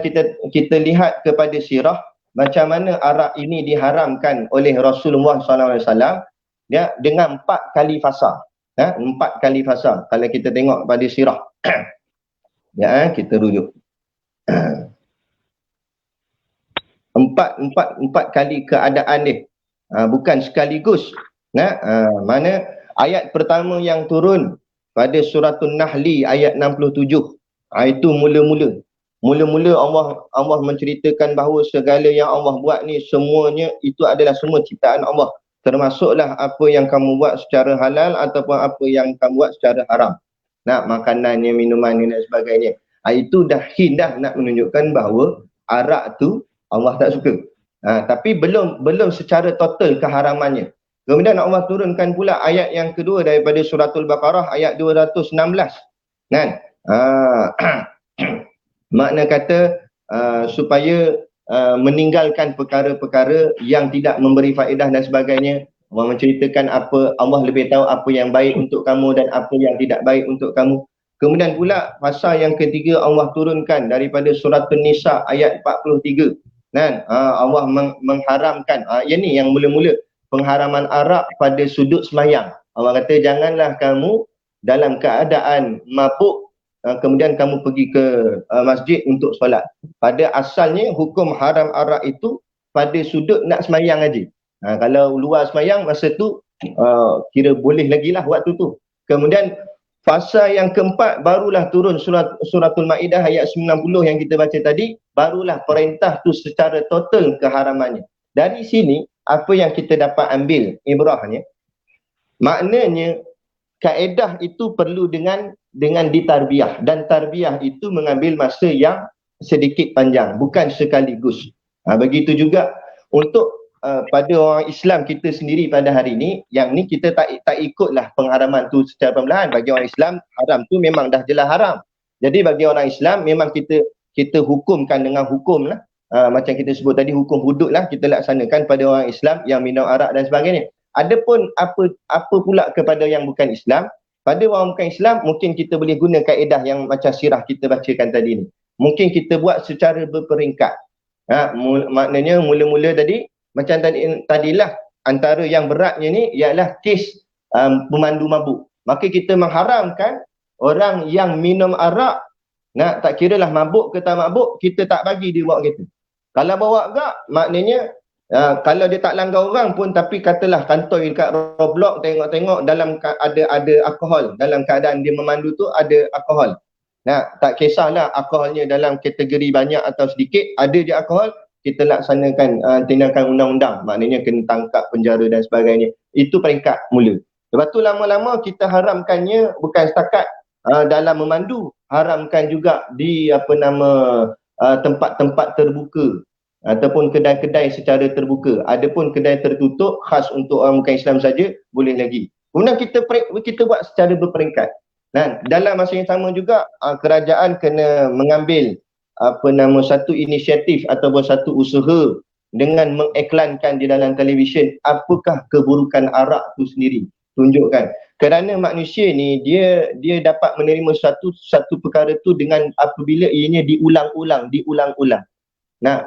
Speaker 1: kita lihat kepada sirah, macam mana arak ini diharamkan oleh Rasulullah SAW, ya, dengan 4 kali fasa. 4 kali fasa. Kalau kita tengok pada sirah. Ya, kita rujuk. empat kali keadaan dia. Bukan sekaligus. Mana ayat pertama yang turun pada suratul Nahli ayat 67. Itu mula-mula Allah menceritakan bahawa segala yang Allah buat ni semuanya itu adalah semua ciptaan Allah, termasuklah apa yang kamu buat secara halal ataupun apa yang kamu buat secara haram. Makanannya, minumannya dan sebagainya. Itu dah hint dah nak menunjukkan bahawa arak tu Allah tak suka. Tapi belum secara total keharamannya. Kemudian Allah turunkan pula ayat yang kedua daripada suratul Baqarah ayat 216. Kan? Makna kata supaya meninggalkan perkara-perkara yang tidak memberi faedah dan sebagainya. Allah menceritakan apa, Allah lebih tahu apa yang baik untuk kamu dan apa yang tidak baik untuk kamu. Kemudian pula pasal yang ketiga Allah turunkan daripada suratul Nisa ayat 43. Kan? Allah mengharamkan, yang ni yang mula-mula, pengharaman arak pada sudut semayang. Allah kata janganlah kamu dalam keadaan mabuk kemudian kamu pergi ke masjid untuk solat. Pada asalnya hukum haram arak itu pada sudut nak semayang aja. Kalau luar semayang masa tu kira boleh lagi lah waktu tu. Kemudian pasal yang keempat barulah turun suratul Maidah ayat 90 yang kita baca tadi, barulah perintah tu secara total keharamannya. Dari sini apa yang kita dapat ambil ibrahnya, maknanya kaedah itu perlu dengan ditarbiyah, dan tarbiyah itu mengambil masa yang sedikit panjang, bukan sekaligus. Begitu juga untuk pada orang Islam kita sendiri pada hari ini, yang ni kita tak ikutlah pengharaman tu secara perlahan. Bagi orang Islam haram tu memang dah jelas haram. Jadi bagi orang Islam memang kita hukumkan dengan hukum lah. Macam kita sebut tadi, hukum hudud lah kita laksanakan pada orang Islam yang minum arak dan sebagainya. Adapun apa pula kepada yang bukan Islam, pada orang bukan Islam mungkin kita boleh guna kaedah yang macam sirah kita bacakan tadi ni. Mungkin kita buat secara berperingkat. Maknanya mula-mula tadi macam tadilah, antara yang beratnya ni ialah kes pemandu mabuk. Maka kita mengharamkan orang yang minum arak, tak kira lah mabuk ke tak mabuk, kita tak bagi dia bawa kereta. Kalau bawa agak, maknanya kalau dia tak langgar orang pun, tapi katalah kantoi dekat roadblock, tengok-tengok dalam ada alkohol, dalam keadaan dia memandu tu ada alkohol. Tak kisahlah alkoholnya dalam kategori banyak atau sedikit, ada je alkohol, kita laksanakan tindakan undang-undang, maknanya kena tangkap, penjara dan sebagainya. Itu peringkat mula. Lepas tu lama-lama kita haramkannya bukan setakat dalam memandu, haramkan juga di tempat-tempat terbuka ataupun kedai-kedai secara terbuka. Adapun kedai tertutup khas untuk orang bukan Islam saja boleh lagi. Kemudian kita buat secara berperingkat. Dan dalam masa yang sama juga kerajaan kena mengambil satu inisiatif ataupun satu usaha dengan mengiklankan di dalam televisyen apakah keburukan arak tu sendiri. Tunjukkan. Kerana manusia ni dia dapat menerima satu perkara tu dengan apabila ianya diulang-ulang.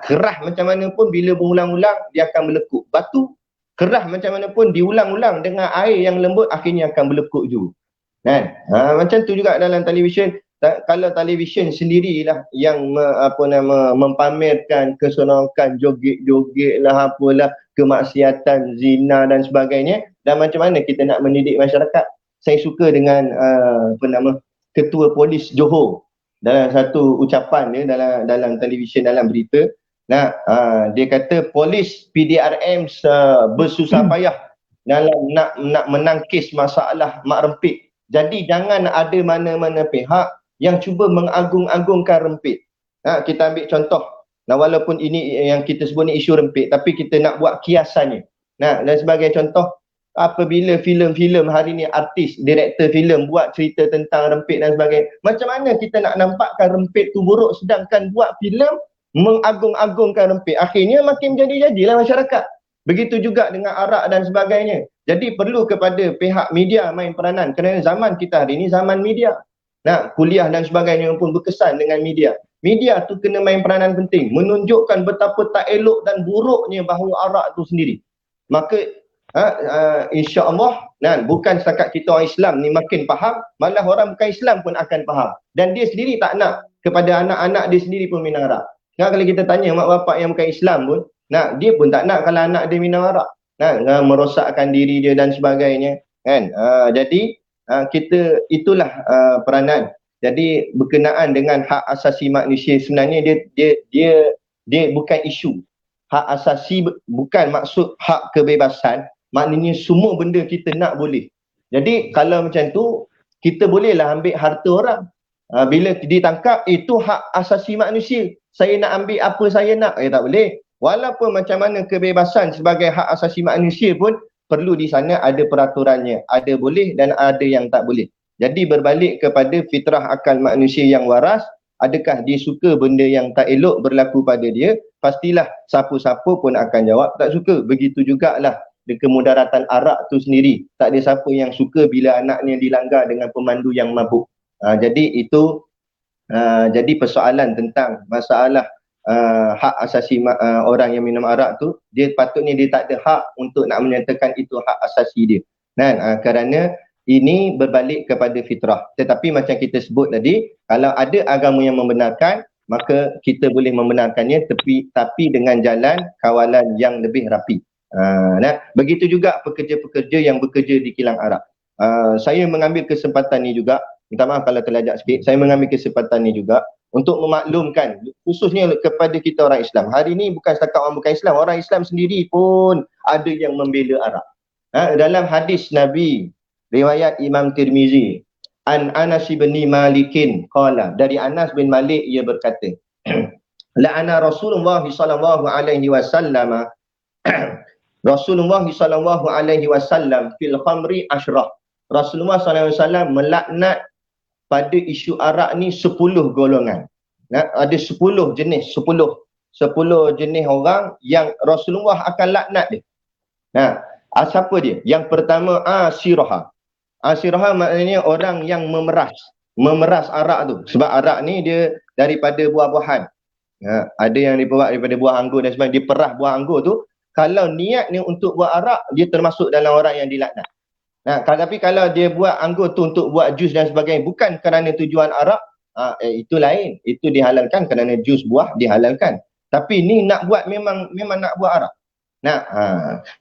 Speaker 1: Kerah macam mana pun bila berulang-ulang dia akan melekuk. Batu kerah macam mana pun diulang-ulang dengan air yang lembut akhirnya akan melekuk juga. Macam tu juga dalam televisyen. Kalau televisyen sendirilah yang mempamerkan keseronokan, joget-joget lah, apalah, kemaksiatan, zina dan sebagainya, dan macam mana kita nak mendidik masyarakat. Saya suka dengan Ketua Polis Johor dalam satu ucapan dia dalam televisyen, dalam berita. Dia kata polis PDRM bersusah payah dalam nak menangkis masalah mak rempit. Jadi jangan ada mana-mana pihak yang cuba mengagung-agungkan rempit. Kita ambil contoh. Walaupun ini yang kita sebut ni isu rempit, tapi kita nak buat kiasannya. Dan sebagai contoh, apabila filem-filem hari ni artis, direktor filem buat cerita tentang rempit dan sebagainya, macam mana kita nak nampakkan rempit tu buruk sedangkan buat filem mengagung-agungkan rempit? Akhirnya makin jadi-jadilah masyarakat. Begitu juga dengan arak dan sebagainya. Jadi perlu kepada pihak media main peranan, kerana zaman kita hari ni zaman media. Kuliah dan sebagainya pun berkesan dengan media. Media tu kena main peranan penting, menunjukkan betapa tak elok dan buruknya bahawa arak tu sendiri. Maka insya-Allah bukan setakat kita orang Islam ni makin faham, malah orang bukan Islam pun akan faham. Dan dia sendiri tak nak kepada anak-anak dia sendiri pun minum arak. Kalau kita tanya mak bapak yang bukan Islam pun, dia pun tak nak kalau anak dia minum arak. Merosakkan diri dia dan sebagainya. Kan? Jadi kita itulah peranan. Jadi berkenaan dengan hak asasi manusia, sebenarnya dia bukan isu. Hak asasi bukan maksud hak kebebasan, maknanya semua benda kita nak boleh. Jadi kalau macam tu, kita bolehlah ambil harta orang. Bila ditangkap, itu hak asasi manusia. Saya nak ambil apa saya nak, tak boleh. Walaupun macam mana kebebasan sebagai hak asasi manusia pun, perlu di sana ada peraturannya. Ada boleh dan ada yang tak boleh. Jadi berbalik kepada fitrah akal manusia yang waras, adakah dia suka benda yang tak elok berlaku pada dia? Pastilah siapa-siapa pun akan jawab tak suka. Begitu jugalah kemudaratan arak tu sendiri. Tak ada siapa yang suka bila anaknya dilanggar dengan pemandu yang mabuk. Jadi itu jadi persoalan tentang masalah hak asasi orang yang minum arak tu, dia patutnya dia tak ada hak untuk nak menyatakan itu hak asasi dia. Kerana ini berbalik kepada fitrah. Tetapi macam kita sebut tadi, kalau ada agama yang membenarkan, maka kita boleh membenarkannya tapi dengan jalan kawalan yang lebih rapi. Begitu juga pekerja-pekerja yang bekerja di kilang arak. Saya mengambil kesempatan ni juga, minta maaf kalau terlajak sikit, saya mengambil kesempatan ni juga untuk memaklumkan khususnya kepada kita orang Islam. Hari ni bukan setakat orang bukan Islam, orang Islam sendiri pun ada yang membela arak. Dalam hadis Nabi riwayat Imam Tirmizi, an Anas bin Malikin qala, dari Anas bin Malik ia berkata, la'ana Rasulullah sallallahu alaihi wasallam Rasulullah sallallahu alaihi wasallam fil khamri asyrah. Rasulullah sallallahu alaihi wasallam melaknat pada isu arak ni 10 golongan. Ada 10 jenis, 10 jenis orang yang Rasulullah akan laknat dia. Siapa dia? Yang pertama asyrah. Asyrah maknanya orang yang memeras arak tu. Sebab arak ni dia daripada buah-buahan. Ada yang dibuat daripada buah anggur dan sebagainya, diperah buah anggur tu. Kalau niatnya untuk buat arak, dia termasuk dalam orang yang dilaknat. Tapi kalau dia buat anggur tu untuk buat jus dan sebagainya, bukan kerana tujuan arak, itu lain. Itu dihalalkan kerana jus buah dihalalkan. Tapi ni nak buat memang nak buat arak.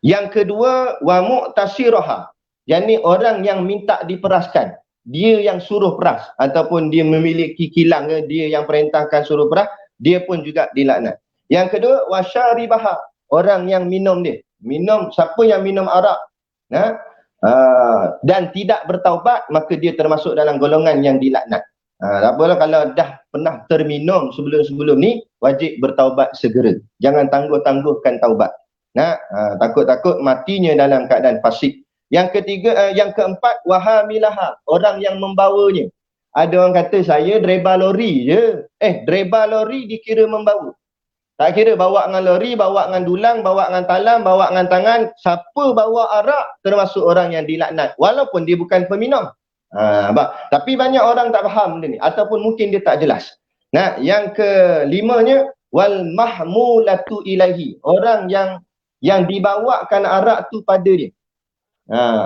Speaker 1: Yang kedua, wa mu'tasiraha. Yani orang yang minta diperaskan. Dia yang suruh peras ataupun dia memiliki kilang, dia yang perintahkan suruh peras, dia pun juga dilaknat. Yang kedua, wa syaribaha. Orang yang minum dia. Siapa yang minum arak dan tidak bertaubat, maka dia termasuk dalam golongan yang dilaknat. Apalah kalau dah pernah terminum sebelum ni, wajib bertaubat segera. Jangan tangguh-tangguhkan taubat. Takut-takut matinya dalam keadaan fasik. Yang ketiga, yang keempat, wahamilaha, orang yang membawanya. Ada orang kata saya driver lori je. Driver lori dikira membawa. Tak kira bawa dengan lori, bawa dengan dulang, bawa dengan talam, bawa dengan tangan. Siapa bawa arak termasuk orang yang dilaknat. Walaupun dia bukan peminum. Tapi banyak orang tak faham benda ni. Ataupun mungkin dia tak jelas. Yang kelimanya, wal mahmulatu ilahi. Orang yang dibawakan arak tu pada dia.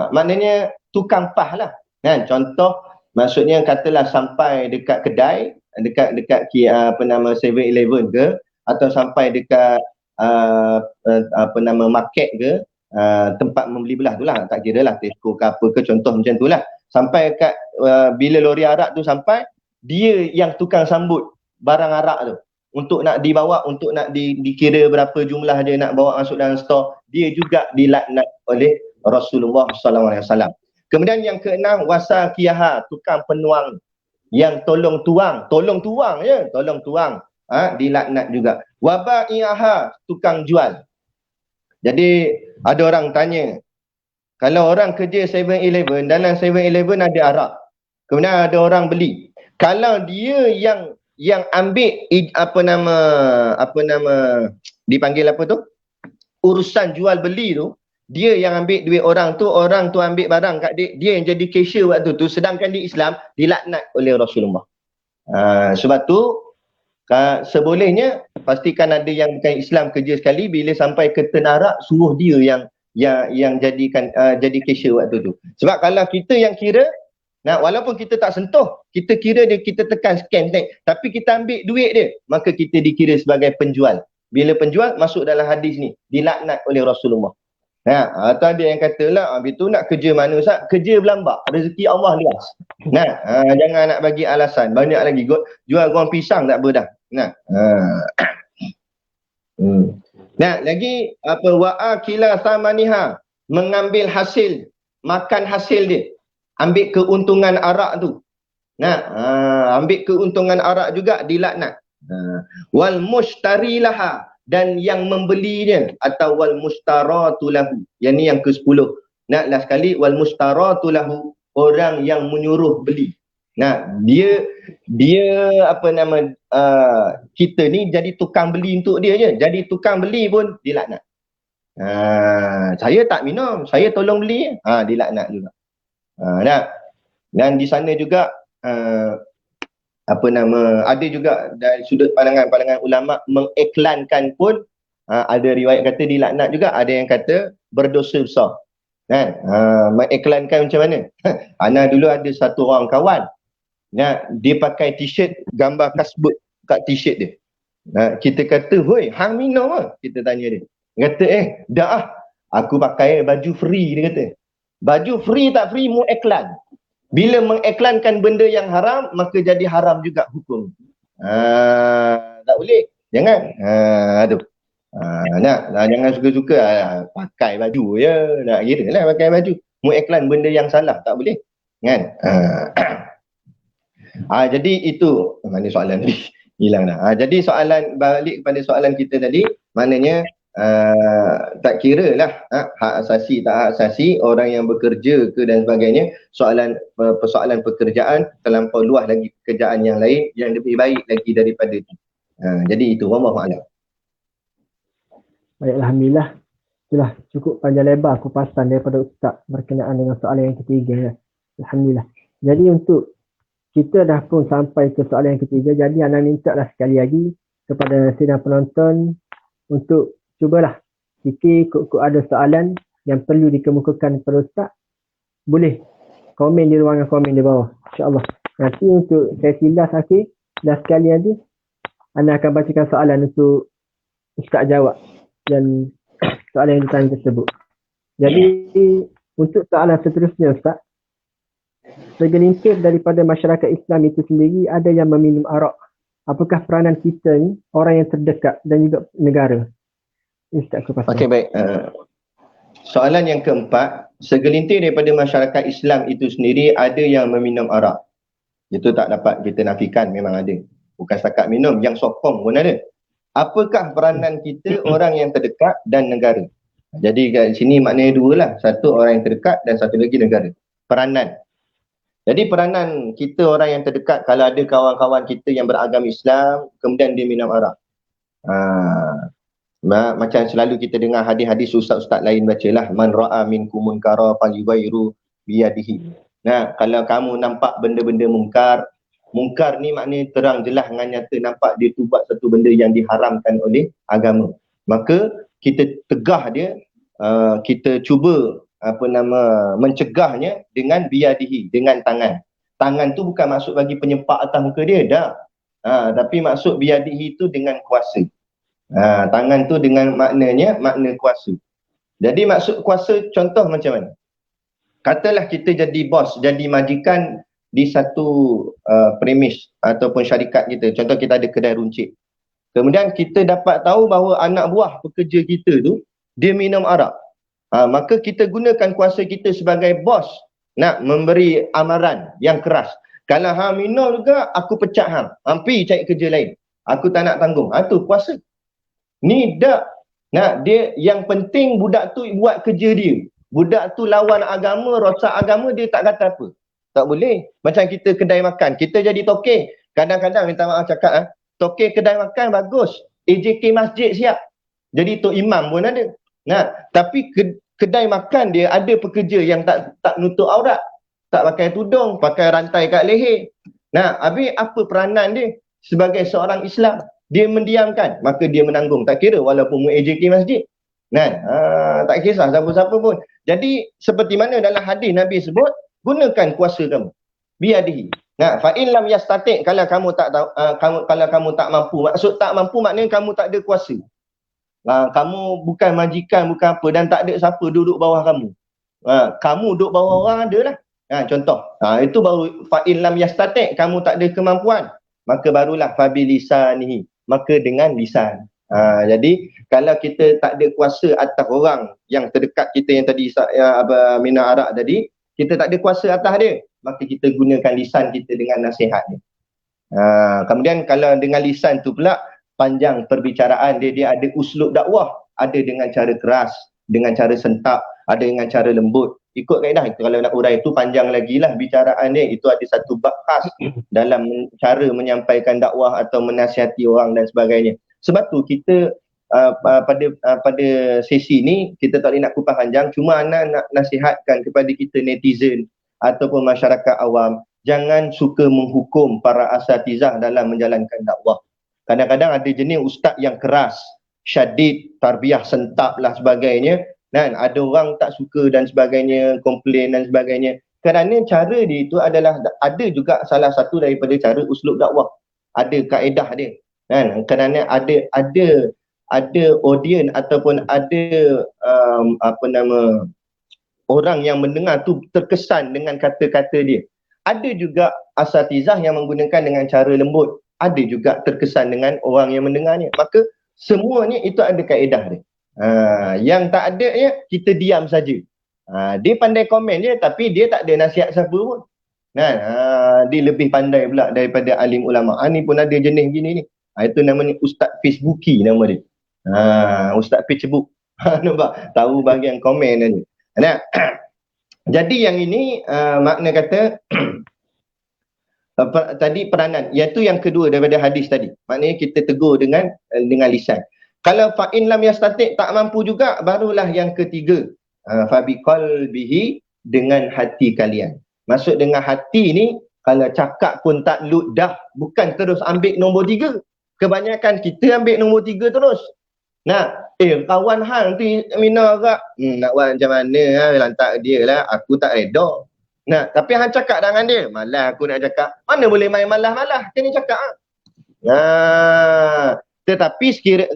Speaker 1: Maknanya tukang pah lah. Contoh, maksudnya katalah sampai dekat kedai, dekat 7-Eleven ke, atau sampai dekat market ke, tempat membeli belah tu lah, tak kira lah Tesco ke apa ke, contoh macam tu lah. Sampai kat bila lori arak tu sampai, dia yang tukang sambut barang arak tu untuk nak dibawa, untuk nak dikira berapa jumlah dia nak bawa masuk dalam stor. Dia juga dilaknat oleh Rasulullah SAW. Kemudian yang keenam, wasakiyaha, tukang penuang, yang tolong tuang je, tolong tuang, dilaknat juga. Wabai'aha, tukang jual. Jadi ada orang tanya, kalau orang kerja 7-Eleven, dalam 7-Eleven ada arak, kemudian ada orang beli, kalau dia yang ambil dipanggil apa tu, urusan jual beli tu, dia yang ambil duit orang tu ambil barang kat dia yang jadi cashier waktu tu, sedangkan di Islam dilaknat oleh Rasulullah. Sebab tu sebolehnya pastikan ada yang bukan Islam kerja sekali, bila sampai ke tenarak suruh dia yang jadikan jadi cashier waktu tu. Sebab kalau kita yang kira, Nah, walaupun kita tak sentuh, kita kira dia, kita tekan scan tapi kita ambil duit dia, maka kita dikira sebagai penjual. Bila penjual masuk dalam hadis ni, dilaknat oleh Rasulullah. Atau ada yang kata lah, itu nak kerja mana Ustaz? Kerja belambak, rezeki Allah luas. Jangan nak bagi alasan, banyak lagi. Jual goreng pisang tak apa dah. Lagi apa, wa'akila thamaniha, mengambil hasil, makan hasil dia, ambil keuntungan arak tu. Ambil keuntungan arak juga dilaknat. Wal mushtari laha, dan yang membelinya, atau wal mustaratu lahu, yang ni yang ke-10. Last sekali, wal mustaratu lahu, orang yang menyuruh beli. Dia apa nama, kita ni jadi tukang beli untuk dia je. Jadi tukang beli pun dilaknat. Saya tak minum, saya tolong beli, dilaknat juga. Dan di sana juga apa nama, ada juga dari sudut pandangan ulama mengiklankan pun, ada riwayat kata dilaknat juga, ada yang kata berdosa besar. Mengiklankan macam mana? Ana dulu ada satu orang kawan, dia pakai t-shirt gambar kasbut kat t-shirt dia. Kita kata, "Hoi, hang minum ke?" Kita tanya dia. Dia kata, dah aku pakai baju free," dia kata. Baju free tak free, mu iklan. Bila mengiklankan benda yang haram, maka jadi haram juga hukum. Tak boleh. Jangan. Jangan suka-suka pakai baju je. Nak kira lah pakai baju. Mu iklan benda yang salah, tak boleh. Kan? Jadi itu, mana soalan tadi? Hilang dah. Jadi soalan, balik kepada soalan kita tadi, maknanya tak kira lah hak asasi tak hak asasi, orang yang bekerja ke dan sebagainya, persoalan pekerjaan terlampau luas lagi, pekerjaan yang lain yang lebih baik lagi daripada itu. Jadi itu, wallahu a'lam.
Speaker 2: Baik, alhamdulillah. Itulah cukup panjang lebar kupasan daripada Ustaz berkenaan dengan soalan yang ketiga ya. Alhamdulillah. Jadi untuk kita dah pun sampai ke soalan yang ketiga, jadi anda minta lah sekali lagi kepada sidang penonton untuk cubalah jika ada soalan yang perlu dikemukakan kepada Ustaz, boleh komen di ruangan komen di bawah, insyaAllah. Nanti untuk sesi last akhir, last sekali nanti anda akan bacakan soalan untuk Ustaz jawab dan soalan yang ditanya tersebut. Jadi untuk soalan seterusnya Ustaz, segelintir daripada masyarakat Islam itu sendiri ada yang meminum arak. Apakah peranan kita ni, orang yang terdekat dan juga negara? Okey, baik. Soalan yang keempat, segelintir daripada masyarakat Islam itu sendiri ada yang meminum arak. Itu tak dapat kita nafikan, memang ada. Bukan setakat minum, yang sokong pun ada. Apakah peranan kita, orang yang terdekat dan negara? Jadi kat sini maknanya dua lah. Satu orang yang terdekat dan satu lagi negara. Peranan. Jadi peranan kita, orang yang terdekat, kalau ada kawan-kawan kita yang beragama Islam, kemudian dia minum arak. Macam selalu kita dengar hadis-hadis ustaz-ustaz lain bacalah, man ra'a minkum munkara falyughayyiru biyadihi. Kalau kamu nampak benda-benda mungkar ni maknanya terang jelas dengan nyata nampak dia tu buat satu benda yang diharamkan oleh agama, maka kita tegah dia, kita cuba mencegahnya dengan biyadihi, dengan tangan. Tangan tu bukan maksud bagi penyempak atas muka dia dah, tapi maksud biyadihi tu dengan kuasa. Tangan tu dengan maknanya makna kuasa. Jadi maksud kuasa, contoh macam mana? Katalah kita jadi bos, jadi majikan di satu premis ataupun syarikat kita. Contoh kita ada kedai runcit. Kemudian kita dapat tahu bahawa anak buah pekerja kita tu dia minum arak. Maka kita gunakan kuasa kita sebagai bos nak memberi amaran yang keras. Kalau hang minum juga, aku pecat hang. Pergi cari kerja lain. Aku tak nak tanggung. Tu kuasa. Ni dak. Dia yang penting budak tu buat kerja dia. Budak tu lawan agama, rosak agama, dia tak kata apa. Tak boleh. Macam kita kedai makan. Kita jadi tokek. Kadang-kadang minta maaf cakap, tokek kedai makan bagus. AJK masjid siap. Jadi tok imam pun ada. Tapi kedai makan dia ada pekerja yang tak nutup aurat. Tak pakai tudung, pakai rantai kat leher. Habis apa peranan dia sebagai seorang Islam? Dia mendiamkan, maka dia menanggung. Tak kira walaupun AJK masjid. Tak kisah siapa-siapa pun. Jadi seperti mana dalam hadis Nabi sebut, gunakan kuasa kamu.
Speaker 1: biyadihi. Nah, fa in lam yastati' kalau kamu tak tahu, kalau kamu tak mampu. Maksud tak mampu maknanya kamu tak ada kuasa. Kamu bukan majikan, bukan apa dan tak ada siapa duduk bawah kamu. Kamu duduk bawah orang adalah. Contoh. Itu baru fa in lam yastati', kamu tak ada kemampuan. Maka barulah fa bilisanihi. Maka dengan lisan. Jadi kalau kita tak ada kuasa atas orang yang terdekat kita yang tadi Mina Arak tadi, kita tak ada kuasa atas dia, maka kita gunakan lisan kita dengan nasihat dia. Kemudian kalau dengan lisan tu pula panjang perbicaraan dia ada uslub dakwah, ada dengan cara keras, dengan cara sentak, ada dengan cara lembut. Ikut kaedah itu, kalau nak urai itu panjang lagi lah bicaraan dia. Itu ada satu bab khas dalam cara menyampaikan dakwah atau menasihati orang dan sebagainya. Sebab tu kita pada sesi ni kita tak boleh nak kupas panjang, cuma nak nasihatkan kepada kita netizen ataupun masyarakat awam, jangan suka menghukum para asatizah dalam menjalankan dakwah. Kadang-kadang ada jenis ustaz yang keras, syadid, tarbiyah sentak lah sebagainya, dan ada orang tak suka dan sebagainya, komplain dan sebagainya. Kerana cara dia itu adalah ada juga salah satu daripada cara uslub dakwah. Ada kaedah dia. Kan? Kerana ada audience ataupun ada orang yang mendengar tu terkesan dengan kata-kata dia. Ada juga asatizah yang menggunakan dengan cara lembut. Ada juga terkesan dengan orang yang mendengarnya. Maka semuanya itu ada kaedah dia. Yang tak ada ya, kita diam saja. Dia pandai komen je tapi dia tak ada nasihat siapa pun. Dia lebih pandai pula daripada alim ulama. Ni pun ada jenis gini ni. Itu namanya Ustaz Facebooki nama dia. Ustaz Facebook. Nampak? Tahu bahagian komen ni. Nah, jadi yang ini makna kata tadi peranan, iaitu yang kedua daripada hadis tadi. Maknanya kita tegur dengan lisan. Kalau fa in lam yastati' tak mampu juga, barulah yang ketiga. Fa biqalbihi, dengan hati kalian. Maksud dengan hati ni, kalau cakap pun tak ludah, bukan terus ambil nombor 3. Kebanyakan kita ambil nombor 3 terus. Kawan hang tu Mina Arak, nak buat macam mana lantak dia lah, aku tak reda. Tapi hang cakap dengan dia, malah aku nak cakap. Mana boleh main malah-malah, kena cakap. Tetapi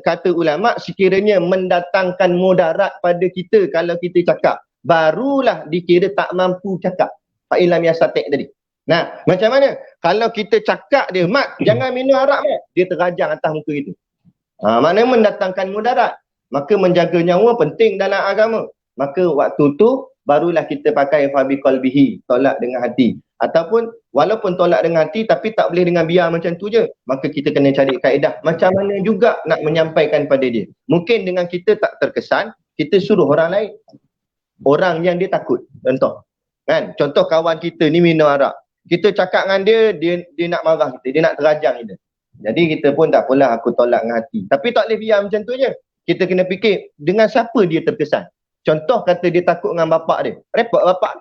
Speaker 1: kata ulama, sekiranya mendatangkan mudarat pada kita kalau kita cakap, barulah dikira tak mampu cakap. Fa in lam yastati' tadi. Macam mana? Kalau kita cakap dia, mat, jangan minum arak, mat. Dia terajang atas muka kita. Maknanya mendatangkan mudarat. Maka menjaga nyawa penting dalam agama. Maka waktu tu barulah kita pakai fa biqalbihi, tolak dengan hati. Ataupun walaupun tolak dengan hati tapi tak boleh dengan biar macam tu je. Maka kita kena cari kaedah macam mana juga nak menyampaikan pada dia. Mungkin dengan kita tak terkesan, kita suruh orang lain. Orang yang dia takut. Contoh. Contoh kawan kita ni minum arak. Kita cakap dengan dia nak marah kita, dia nak terajang kita. Jadi kita pun tak apalah, aku tolak dengan hati. Tapi tak boleh biar macam tu je. Kita kena fikir dengan siapa dia terkesan. Contoh kata dia takut dengan bapak dia. Repot bapak.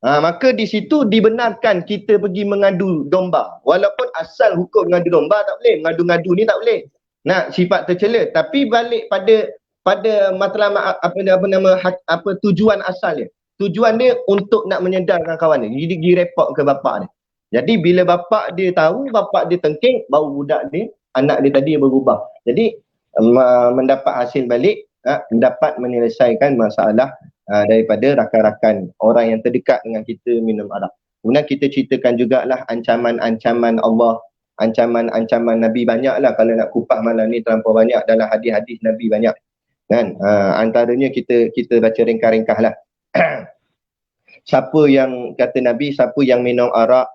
Speaker 1: Maka di situ dibenarkan kita pergi mengadu domba. Walaupun asal hukum mengadu domba tak boleh. Mengadu-ngadu ni tak boleh. Sifat tercela. Tapi balik pada matlamat tujuan asal dia. Tujuan dia untuk nak menyedarkan kawan dia. Jadi report ke bapak dia. Jadi bila bapak dia tahu, bapak dia tengking, baru budak dia, anak dia tadi berubah. Jadi mendapat hasil balik, dapat menyelesaikan masalah daripada rakan-rakan orang yang terdekat dengan kita minum arak. Kemudian kita ceritakan jugalah ancaman-ancaman Allah, ancaman-ancaman Nabi, banyaklah. Kalau nak kupas malam ni terlampau banyak, dalam hadis-hadis Nabi banyak. Antaranya kita baca ringkas-ringkas lah. Siapa yang kata Nabi, siapa yang minum arak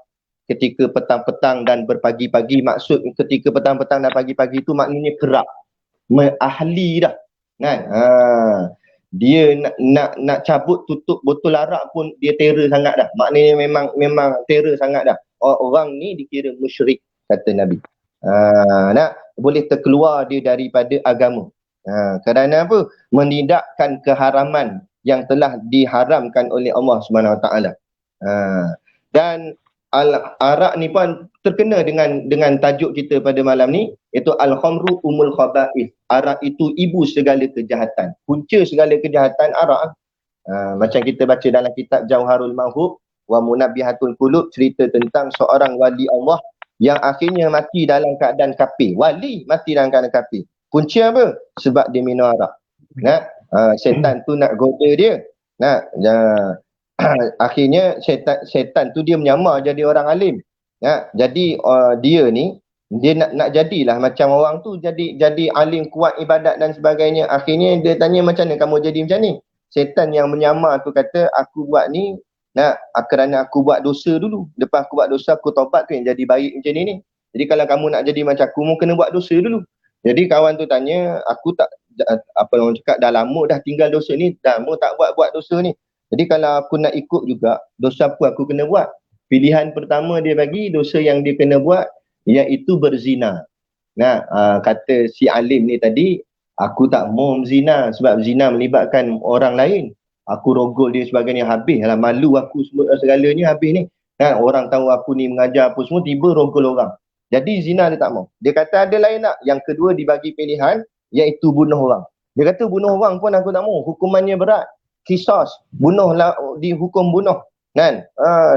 Speaker 1: ketika petang-petang dan berpagi-pagi, maksud ketika petang-petang dan pagi-pagi itu maknanya kerap, ahli dah. Dia nak cabut tutup botol arak pun dia terror sangat dah. Maknanya memang terror sangat dah. Orang ni dikira musyrik, kata Nabi. Boleh terkeluar dia daripada agama. Kerana apa? Menindakkan keharaman yang telah diharamkan oleh Allah SWT. Dan arak ni pun terkena dengan tajuk kita pada malam ni, iaitu al-khamru umul khaba'ith. Arak itu ibu segala kejahatan. Punca segala kejahatan arak. Macam kita baca dalam kitab Jauharul Mahub, wa munabbihatul qulub, cerita tentang seorang wali Allah yang akhirnya mati dalam keadaan kafir. Wali mati dalam keadaan kafir. Punca apa? Sebab dia minum arak. Nah, syaitan tu nak goda dia. Nah, akhirnya syaitan tu dia menyamar jadi orang alim. Nah, jadi dia ni dia nak jadilah macam orang tu, jadi alim kuat ibadat dan sebagainya. Akhirnya dia tanya, macam mana kamu jadi macam ni? Syaitan yang menyamar tu kata, aku buat ni kerana aku buat dosa dulu. Lepas aku buat dosa, aku taubat tu yang jadi baik macam ni. Jadi kalau kamu nak jadi macam aku, mu kena buat dosa dulu. Jadi kawan tu tanya, aku tak, apa orang cakap, dah lama dah tinggal dosa ni, dah mu tak buat dosa ni. Jadi kalau aku nak ikut juga, dosa apa aku kena buat? Pilihan pertama dia bagi, dosa yang dia kena buat iaitu berzina. Nah, kata si alim ni tadi, aku tak mau zina sebab zina melibatkan orang lain. Aku rogol dia sebagainya, habis lah malu aku segalanya habis ni. Nah, orang tahu aku ni mengajar apa semua, tiba rogol orang. Jadi zina dia tak mau. Dia kata ada lain tak? Yang kedua dibagi pilihan iaitu bunuh orang. Dia kata bunuh orang pun aku tak mau, hukumannya berat. Qisas, bunuhlah, dihukum bunuh. Kan?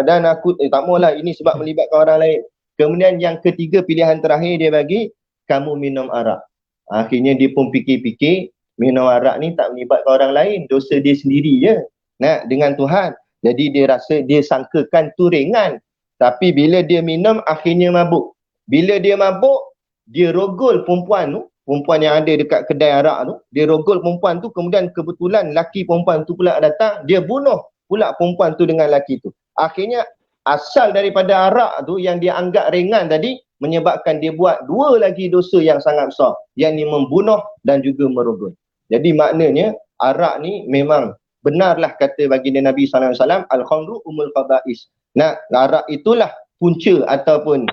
Speaker 1: Dan aku tak maulah, ini sebab melibatkan orang lain. Kemudian yang ketiga, pilihan terakhir dia bagi, kamu minum arak. Akhirnya dia pun fikir-fikir, minum arak ni tak melibatkan orang lain, dosa dia sendiri je. Nah, dengan Tuhan. Jadi dia rasa, dia sangkakan tu ringan. Tapi bila dia minum, akhirnya mabuk. Bila dia mabuk, dia rogol perempuan tu, perempuan yang ada dekat kedai arak tu, dia rogol perempuan tu, kemudian kebetulan laki perempuan tu pula datang, dia bunuh pula perempuan tu dengan laki tu. Akhirnya asal daripada arak tu yang dia anggap ringan tadi menyebabkan dia buat dua lagi dosa yang sangat besar, yakni membunuh dan juga merogol. Jadi maknanya arak ni memang benarlah kata baginda Nabi SAW, al-khamru umul khaba'is. Nah, arak itulah punca ataupun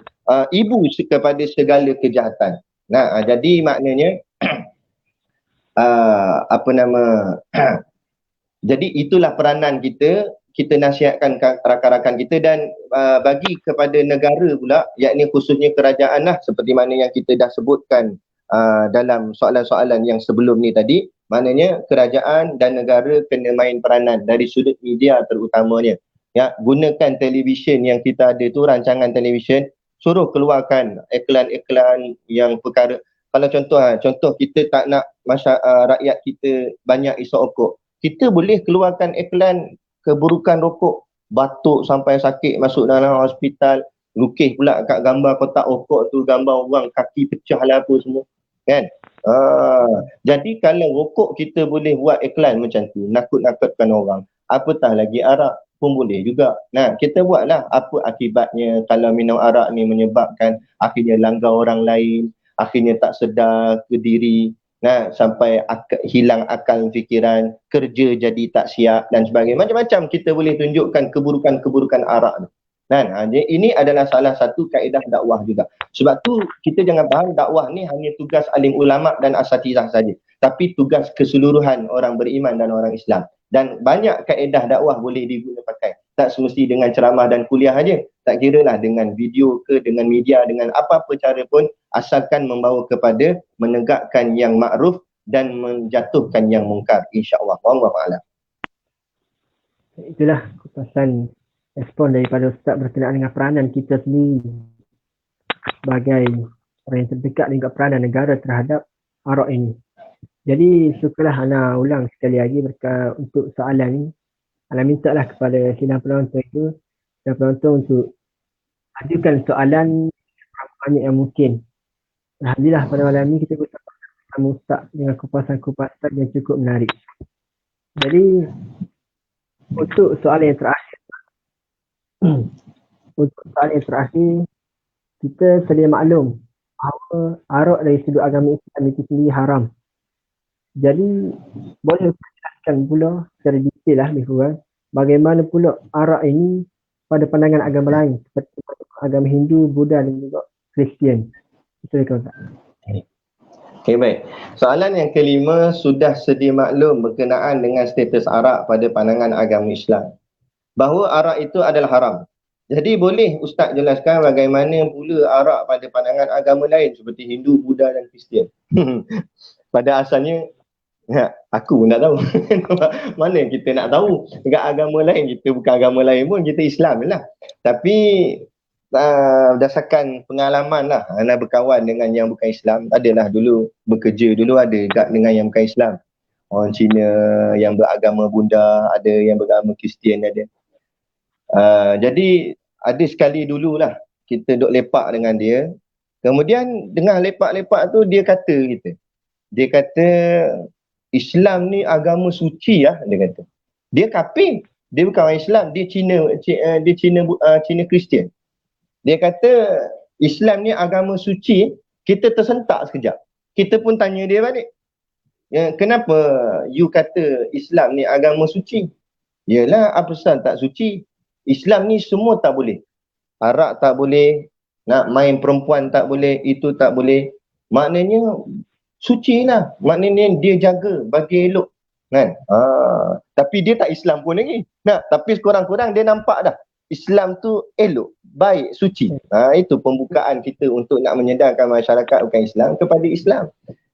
Speaker 1: ibu kepada segala kejahatan. Nah, jadi maknanya jadi itulah peranan kita nasihatkan rakan-rakan kita dan bagi kepada negara pula, yakni khususnya kerajaan lah, seperti mana yang kita dah sebutkan dalam soalan-soalan yang sebelum ni tadi. Maknanya kerajaan dan negara kena main peranan dari sudut media terutamanya. Ya, gunakan televisyen yang kita ada tu, rancangan televisyen, suruh keluarkan iklan-iklan yang perkara. Kalau contoh kita tak nak rakyat kita banyak isap rokok, kita boleh keluarkan iklan keburukan rokok, batuk sampai sakit masuk dalam hospital, lukis pula kat gambar kotak rokok tu gambar orang kaki pecah lah apa semua, kan? Jadi kalau rokok kita boleh buat iklan macam tu, nakut-nakutkan orang, apatah lagi arak pun boleh juga. Nah, kita buatlah apa akibatnya kalau minum arak ni menyebabkan akhirnya langgar orang lain, akhirnya tak sedar ke diri, sampai hilang akal fikiran, kerja jadi tak siap dan sebagainya. Macam-macam kita boleh tunjukkan keburukan-keburukan arak tu. Ini adalah salah satu kaedah dakwah juga. Sebab tu kita jangan faham dakwah ni hanya tugas alim ulama dan asatizah saja, tapi tugas keseluruhan orang beriman dan orang Islam. Dan banyak kaedah dakwah boleh diguna pakai. Tak semesti dengan ceramah dan kuliah aja. Tak kira lah dengan video ke, dengan media, dengan apa-apa cara pun, asalkan membawa kepada menegakkan yang makruf dan menjatuhkan yang mungkar, insya-Allah. Wallahu a'lam.
Speaker 2: Itulah kupasan respon daripada Ustaz berkenaan dengan peranan kita sendiri sebagai orang yang terdekat dengan peranan negara terhadap arak ini. Jadi syukurlah Ana ulang sekali lagi untuk soalan ni. Ana minta lah kepada sidang penonton itu dan penonton untuk ajukan soalan banyak yang mungkin. Alhamdulillah pada malam ni kita bersama Ustaz dengan kupasan-kupasan yang cukup menarik. Jadi untuk soalan yang terakhir, kita sedia maklum bahawa arak dari sudut agama Islam itu sendiri haram. Jadi boleh jelaskan pula secara detail lah lebih kurang bagaimana pula arak ini pada pandangan agama lain seperti agama Hindu, Buddha dan juga Kristian. Silakan Ustaz.
Speaker 1: Okay, baik. Soalan yang kelima, sudah sedia maklum berkenaan dengan status arak pada pandangan agama Islam, bahawa arak itu adalah haram. Jadi boleh Ustaz jelaskan bagaimana pula arak pada pandangan agama lain seperti Hindu, Buddha dan Kristian? Pada asalnya Aku pun tak tahu. Mana kita nak tahu dekat agama lain, kita bukan agama lain pun, kita Islam je lah. Tapi berdasarkan pengalaman lah, Ana berkawan dengan yang bukan Islam. Adalah dulu bekerja dulu ada dekat dengan yang bukan Islam. Orang Cina yang beragama Buddha, ada yang beragama Kristian ada. Jadi ada sekali dululah kita duk lepak dengan dia. Kemudian dengan lepak-lepak tu dia kata kita. Dia kata Islam ni agama suci lah, dia kata. Dia kafir. Dia bukan orang Islam, dia Cina Kristian. Dia kata Islam ni agama suci, kita tersentak sekejap. Kita pun tanya dia balik. Kenapa you kata Islam ni agama suci? Yalah, apa pasal tak suci? Islam ni semua tak boleh. Arak tak boleh, nak main perempuan tak boleh, itu tak boleh. Maknanya suci lah. Maknanya dia jaga bagi elok. Kan? Tapi dia tak Islam pun lagi. Tapi kurang-kurang dia nampak dah. Islam tu elok, baik, suci. Itu pembukaan kita untuk nak menyedarkan masyarakat bukan Islam kepada Islam.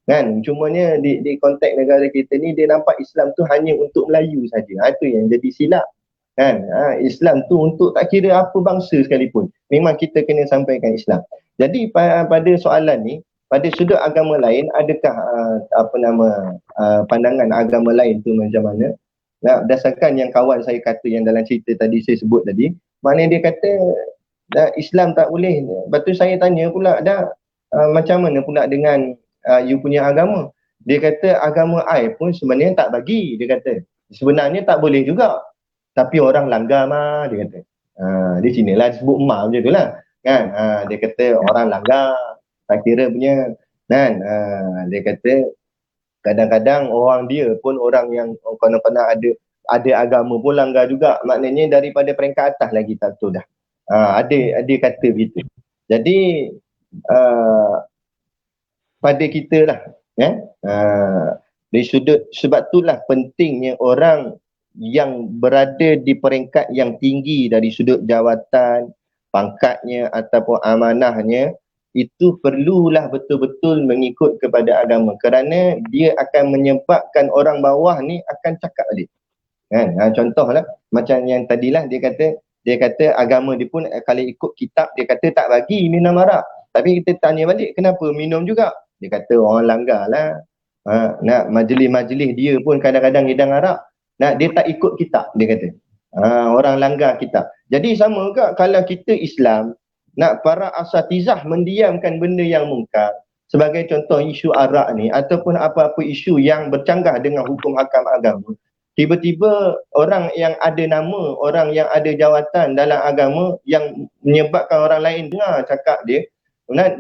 Speaker 1: Kan? Cumanya di konteks negara kita ni, dia nampak Islam tu hanya untuk Melayu saja. Itu yang jadi silap. Kan? Islam tu untuk tak kira apa bangsa sekalipun. Memang kita kena sampaikan Islam. Jadi pada soalan ni, pada sudut agama lain, adakah pandangan agama lain tu macam mana? Berdasarkan yang kawan saya kata yang dalam cerita tadi saya sebut tadi, maknanya dia kata Islam tak boleh. Lepas tu saya tanya pula, macam mana pula dengan you punya agama? Dia kata agama I pun sebenarnya tak bagi. Dia kata sebenarnya tak boleh juga, tapi orang langgar mah, dia kata. Di sini lah disebut emak macam tu lah. Kan? Dia kata orang langgar, tak kira punya. Kan? Dia kata kadang-kadang orang dia pun orang yang kadang-kadang ada agama pun langgar juga. Maknanya daripada peringkat atas lagi tak tahu dah. Ada kata begitu. Jadi pada kita lah, dari sudut, sebab itulah pentingnya orang yang berada di peringkat yang tinggi dari sudut jawatan, pangkatnya ataupun amanahnya, itu perlulah betul-betul mengikut kepada agama, kerana dia akan menyebabkan orang bawah ni akan cakap balik. Kan? Contohlah macam yang tadilah dia kata agama dia pun kalau ikut kitab dia kata tak bagi minum arak. Tapi kita tanya balik, kenapa minum juga? Dia kata orang langgar lah. Nak majlis-majlis dia pun kadang-kadang hidang arak. Dia tak ikut kitab, dia kata. Orang langgar kitab. Jadi sama juga kalau kita Islam, para asatizah mendiamkan benda yang mungkar, sebagai contoh isu arak ni ataupun apa-apa isu yang bercanggah dengan hukum hakam agama, tiba-tiba orang yang ada nama, orang yang ada jawatan dalam agama yang menyebabkan orang lain dengar cakap dia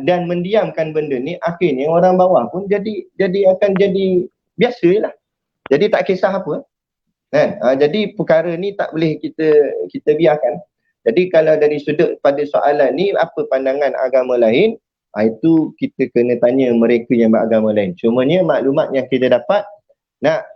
Speaker 1: dan mendiamkan benda ni, akhirnya orang bawah pun akan jadi biasa lah. Jadi tak kisah apa. Kan? Jadi perkara ni tak boleh kita biarkan. Jadi kalau dari sudut pada soalan ni, apa pandangan agama lain, itu kita kena tanya mereka yang beragama lain. Cumanya maklumat yang kita dapat,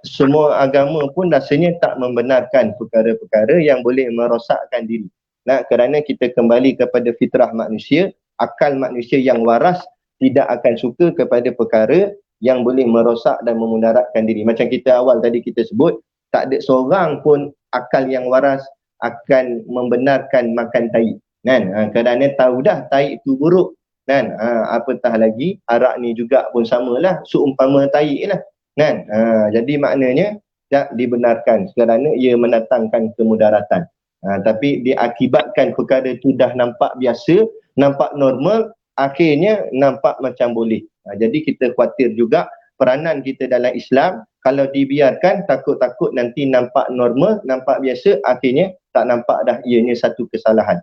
Speaker 1: semua agama pun rasanya tak membenarkan perkara-perkara yang boleh merosakkan diri. Kerana kita kembali kepada fitrah manusia, akal manusia yang waras tidak akan suka kepada perkara yang boleh merosak dan memudaratkan diri. Macam kita awal tadi kita sebut, tak ada seorang pun akal yang waras akan membenarkan makan tahi. Kan? Kerana tahu dah tahi itu buruk. Kan? Apatah lagi arak ni juga pun samalah, seumpama tahi lah. Kan? Jadi maknanya tak dibenarkan kerana ia mendatangkan kemudaratan. Tapi diakibatkan perkara itu dah nampak biasa, nampak normal, akhirnya nampak macam boleh. Jadi kita khawatir juga peranan kita dalam Islam, kalau dibiarkan takut-takut nanti nampak normal, nampak biasa, akhirnya tak nampak dah ianya satu kesalahan.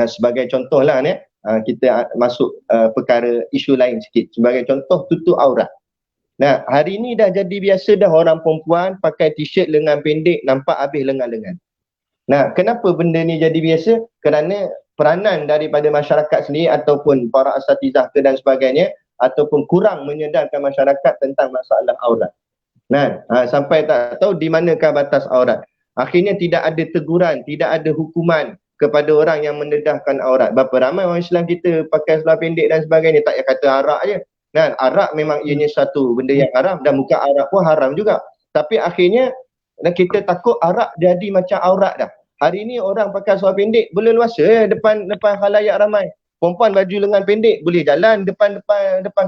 Speaker 1: Sebagai contoh lah ni, kita masuk perkara isu lain sikit. Sebagai contoh, tutup aurat. Hari ni dah jadi biasa dah orang perempuan pakai t-shirt lengan pendek, nampak habis lengan-lengan. Kenapa benda ni jadi biasa? Kerana peranan daripada masyarakat sendiri ataupun para asatizah dan sebagainya, ataupun kurang menyedarkan masyarakat tentang masalah aurat. Sampai tak tahu di manakah batas aurat. Akhirnya tidak ada teguran, tidak ada hukuman kepada orang yang mendedahkan aurat. Berapa ramai orang Islam kita pakai seluar pendek dan sebagainya, tak payah kata arak je. Kan? Arak memang ianya satu benda yang haram dan bukan arak pun haram juga. Tapi akhirnya kita takut arak jadi macam aurat dah. Hari ni orang pakai seluar pendek boleh luasa depan khalayak ramai. Perempuan baju lengan pendek boleh jalan depan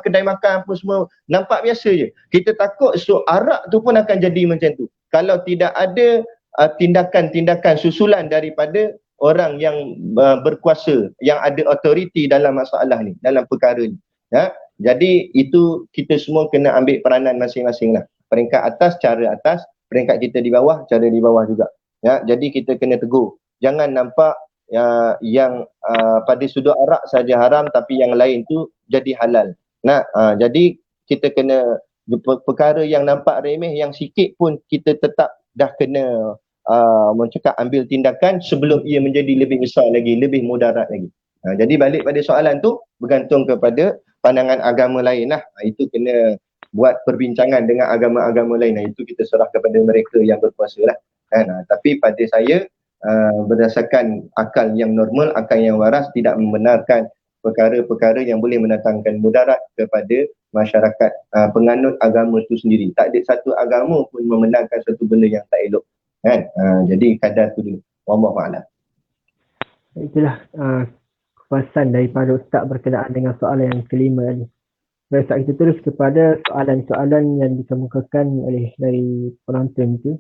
Speaker 1: kedai makan apa semua, nampak biasa je. Kita takut arak tu pun akan jadi macam tu kalau tidak ada tindakan-tindakan susulan daripada orang yang berkuasa, yang ada authority dalam masalah ni, dalam perkara ni. Ya? Jadi itu kita semua kena ambil peranan masing-masing lah. Peringkat atas, cara atas, peringkat kita di bawah, cara di bawah juga. Ya, jadi kita kena tegur. Jangan nampak yang pada sudut arak saja haram tapi yang lain tu jadi halal. Jadi kita kena perkara yang nampak remeh yang sikit pun kita tetap dah kena mencakap ambil tindakan sebelum ia menjadi lebih besar lagi, lebih mudarat lagi. Jadi balik pada soalan tu bergantung kepada pandangan agama lain lah. Itu kena buat perbincangan dengan agama-agama lain. Itu kita serah kepada mereka yang berkuasa lah. Tapi pada saya berdasarkan akal yang normal, akal yang waras, tidak membenarkan perkara-perkara yang boleh mendatangkan mudarat kepada masyarakat penganut agama itu sendiri. Tak ada satu agama pun membenarkan satu benda yang tak elok. Jadi kadar tu dulu. Wallahu a'lam.
Speaker 2: Itulah kepuasan daripada Ustaz berkenaan dengan soalan yang kelima ni. Baik, Ustaz, kita terus kepada soalan-soalan yang dikemukakan oleh dari penonton itu.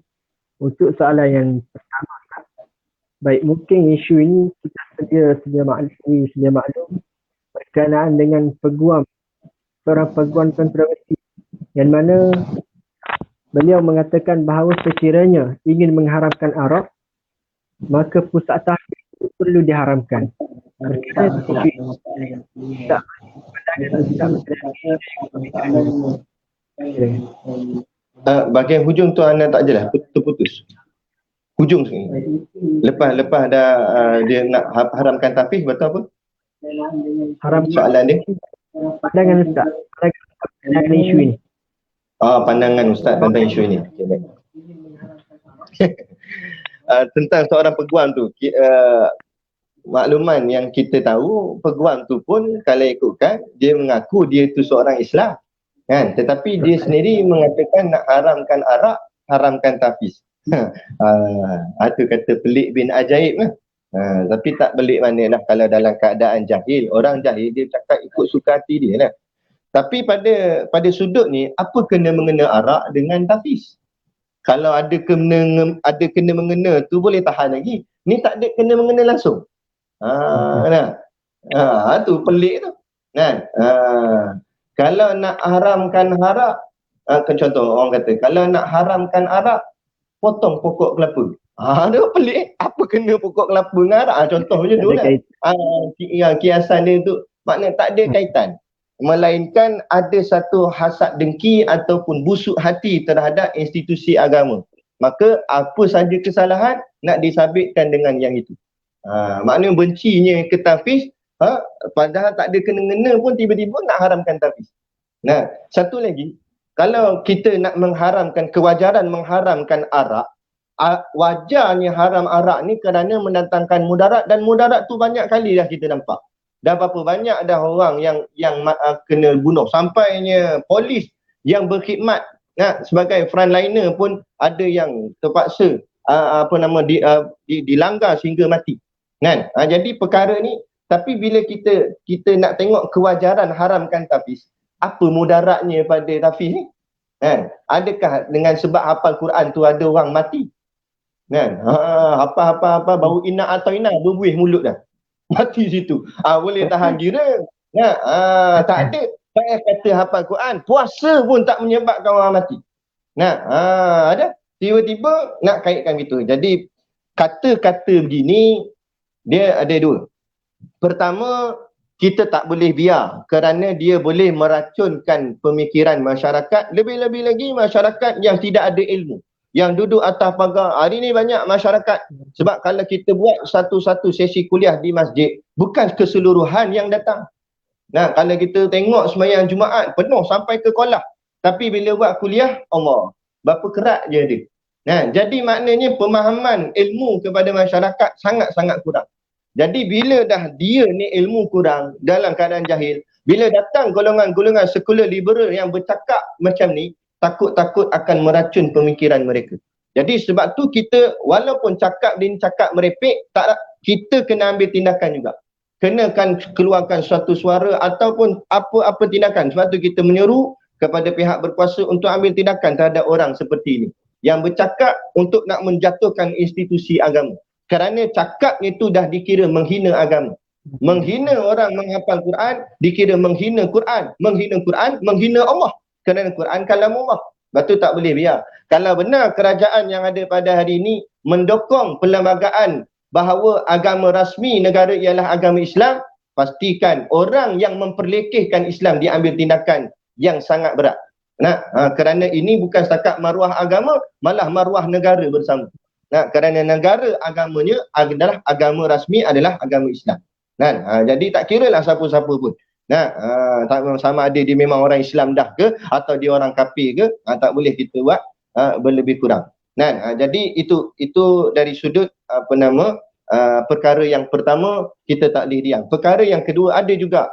Speaker 2: Untuk soalan yang pertama, baik, mungkin isu ini kita sedia maklum berkenaan dengan seorang peguam kontroversi yang mana beliau mengatakan bahawa sekiranya ingin mengharamkan arak, maka pusat tahqiq itu perlu diharamkan.
Speaker 1: Bahagian hujung tu anda tak jelas, terputus. Hujung sini. Lepas dah dia nak haramkan tahqiq, betul apa? Soalan dia?
Speaker 2: Pandangan Ustaz. Pandangan isu ini.
Speaker 1: Pandangan Ustaz tentang isu ini. Okay, baik. Tentang seorang peguam tu, makluman yang kita tahu, peguam tu pun kalau ikutkan, dia mengaku dia tu seorang Islam. Kan? Tetapi dia sendiri mengatakan nak haramkan arak, haramkan tahfiz. Itu kata pelik bin ajaib lah. Tapi tak pelik mana lah kalau dalam keadaan jahil. Orang jahil dia cakap ikut suka hati dia lah. Tapi pada sudut ni, apa kena mengena arak dengan tahfiz? Kalau ada kena mengena tu boleh tahan lagi. Ni tak ada kena mengena langsung. Tu pelik tu. Kalau nak haramkan arak, contoh orang kata, kalau nak haramkan arak, potong pokok kelapa. Dia pelik. Apa kena pokok kelapa dengan arak? Contoh je tu lah. Kiasan dia tu maknanya tak ada kaitan. Melainkan ada satu hasad dengki ataupun busuk hati terhadap institusi agama. Maka apa saja kesalahan nak disabitkan dengan yang itu. Maknanya bencinya ke tahfiz, padahal tak ada kena-mengena pun tiba-tiba nak haramkan tahfiz. Satu lagi, kalau kita nak mengharamkan, kewajaran mengharamkan arak, wajarnya haram arak ni kerana mendatangkan mudarat, dan mudarat tu banyak kali dah kita nampak. Dah berapa banyak dah orang yang kena bunuh, sampainya polis yang berkhidmat sebagai frontliner pun ada yang terpaksa dilanggar sehingga mati. Kan? Jadi perkara ni, tapi bila kita nak tengok kewajaran haramkan tahfiz, apa mudaratnya pada tahfiz ni? Kan? Adakah dengan sebab hafal Quran tu ada orang mati? Kan? Apa baru inna atau inna berbuih mulut dah. Mati situ. Boleh tahan kira. Tak ada. Saya kata hafal Quran, puasa pun tak menyebabkan orang mati. Ada. Tiba-tiba nak kaitkan gitu. Jadi kata-kata begini dia ada dua. Pertama, kita tak boleh biar kerana dia boleh meracunkan pemikiran masyarakat, lebih-lebih lagi masyarakat yang tidak ada ilmu, yang duduk atas pagar. Hari ni banyak masyarakat, sebab kalau kita buat satu-satu sesi kuliah di masjid, bukan keseluruhan yang datang. Kalau kita tengok sembahyang Jumaat penuh sampai ke kolah, tapi bila buat kuliah, Allah, berapa kerat je dia. Jadi maknanya pemahaman ilmu kepada masyarakat sangat-sangat kurang. Jadi bila dah dia ni ilmu kurang, dalam keadaan jahil, Bila datang golongan-golongan sekular liberal yang bercakap macam ni, takut-takut akan meracun pemikiran mereka. Jadi sebab tu kita walaupun cakap dia cakap merepek, kita kena ambil tindakan juga. Kenakan keluarkan suatu suara ataupun apa-apa tindakan. Sebab tu kita menyeru kepada pihak berkuasa untuk ambil tindakan terhadap orang seperti ini yang bercakap untuk nak menjatuhkan institusi agama. Kerana cakapnya itu dah dikira menghina agama. Menghina orang menghafal Quran dikira menghina Quran. Menghina Quran, menghina Allah. Kerana Quran kalamullah. Sebab tu tak boleh biar. Kalau benar kerajaan yang ada pada hari ini mendokong perlembagaan bahawa agama rasmi negara ialah agama Islam, pastikan orang yang memperlekehkan Islam diambil tindakan yang sangat berat. Kerana ini bukan setakat maruah agama, malah maruah negara bersama. Kerana negara agamanya adalah agama rasmi adalah agama Islam. Jadi tak kira lah siapa-siapa pun. Sama ada dia memang orang Islam dah ke atau dia orang kafir ke, tak boleh kita buat berlebih kurang. Jadi itu dari sudut perkara yang pertama, kita tak boleh diam. Perkara yang kedua, ada juga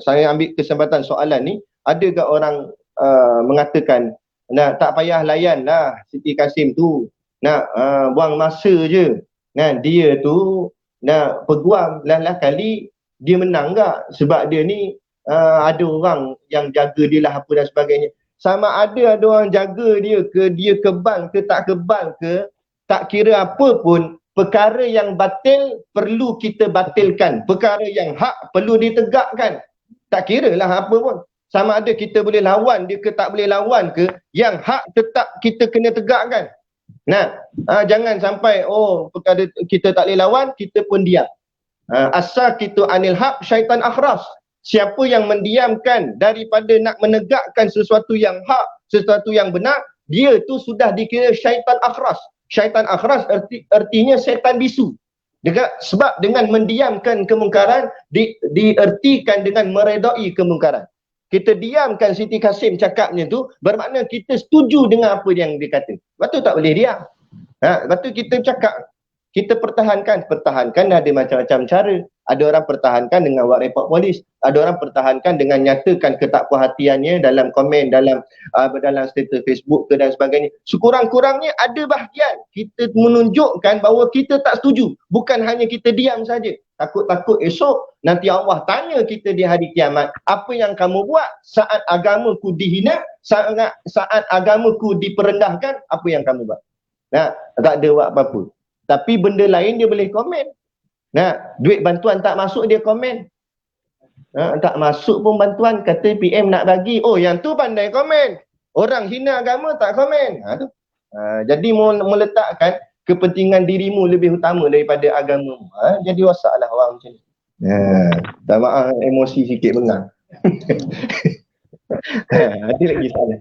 Speaker 1: saya ambil kesempatan soalan ni, ada ke orang mengatakan tak payah layan lah Siti Kasim tu, buang masa je. Dia tu peguam lah kali dia menang tak? Sebab dia ni ada orang yang jaga dia lah apa dan sebagainya. Sama ada orang jaga dia ke, dia kebal ke tak kebal ke, tak kira apa pun, perkara yang batil perlu kita batilkan. Perkara yang hak perlu ditegakkan. Tak kira lah apa pun. Sama ada kita boleh lawan dia ke tak boleh lawan ke, yang hak tetap kita kena tegakkan. Jangan sampai perkara kita tak boleh lawan, kita pun diam. As-sakitu anil haq syaitan akhras. Siapa yang mendiamkan daripada nak menegakkan sesuatu yang hak, sesuatu yang benar, dia tu sudah dikira syaitan akhras. Syaitan akhras artinya setan bisu. Sebab dengan mendiamkan kemungkaran diertikan dengan meredai kemungkaran. Kita diamkan Siti Kasim cakapnya tu, bermakna kita setuju dengan apa yang dia kata. Lepas tu tak boleh diam. Lepas tu kita cakap, kita pertahankan ada macam-macam cara. Ada orang pertahankan dengan buat report polis, ada orang pertahankan dengan nyatakan ketakpuhatiannya dalam komen, dalam status Facebook ke dan sebagainya. Sekurang-kurangnya ada bahagian kita menunjukkan bahawa kita tak setuju, bukan hanya kita diam saja. Takut-takut esok nanti Allah tanya kita di hari kiamat, apa yang kamu buat saat agamaku dihina, saat agamaku diperendahkan, apa yang kamu buat? Tak ada buat apa-apa. Tapi benda lain dia boleh komen. Duit bantuan tak masuk dia komen. Tak masuk pun bantuan, kata PM nak bagi. Yang tu pandai komen. Orang hina agama tak komen. Jadi meletakkan kepentingan dirimu lebih utama daripada agamamu. Jadi wasaklah orang macam ni. Tak maaf, emosi sikit bengang. Ada lagi soalan.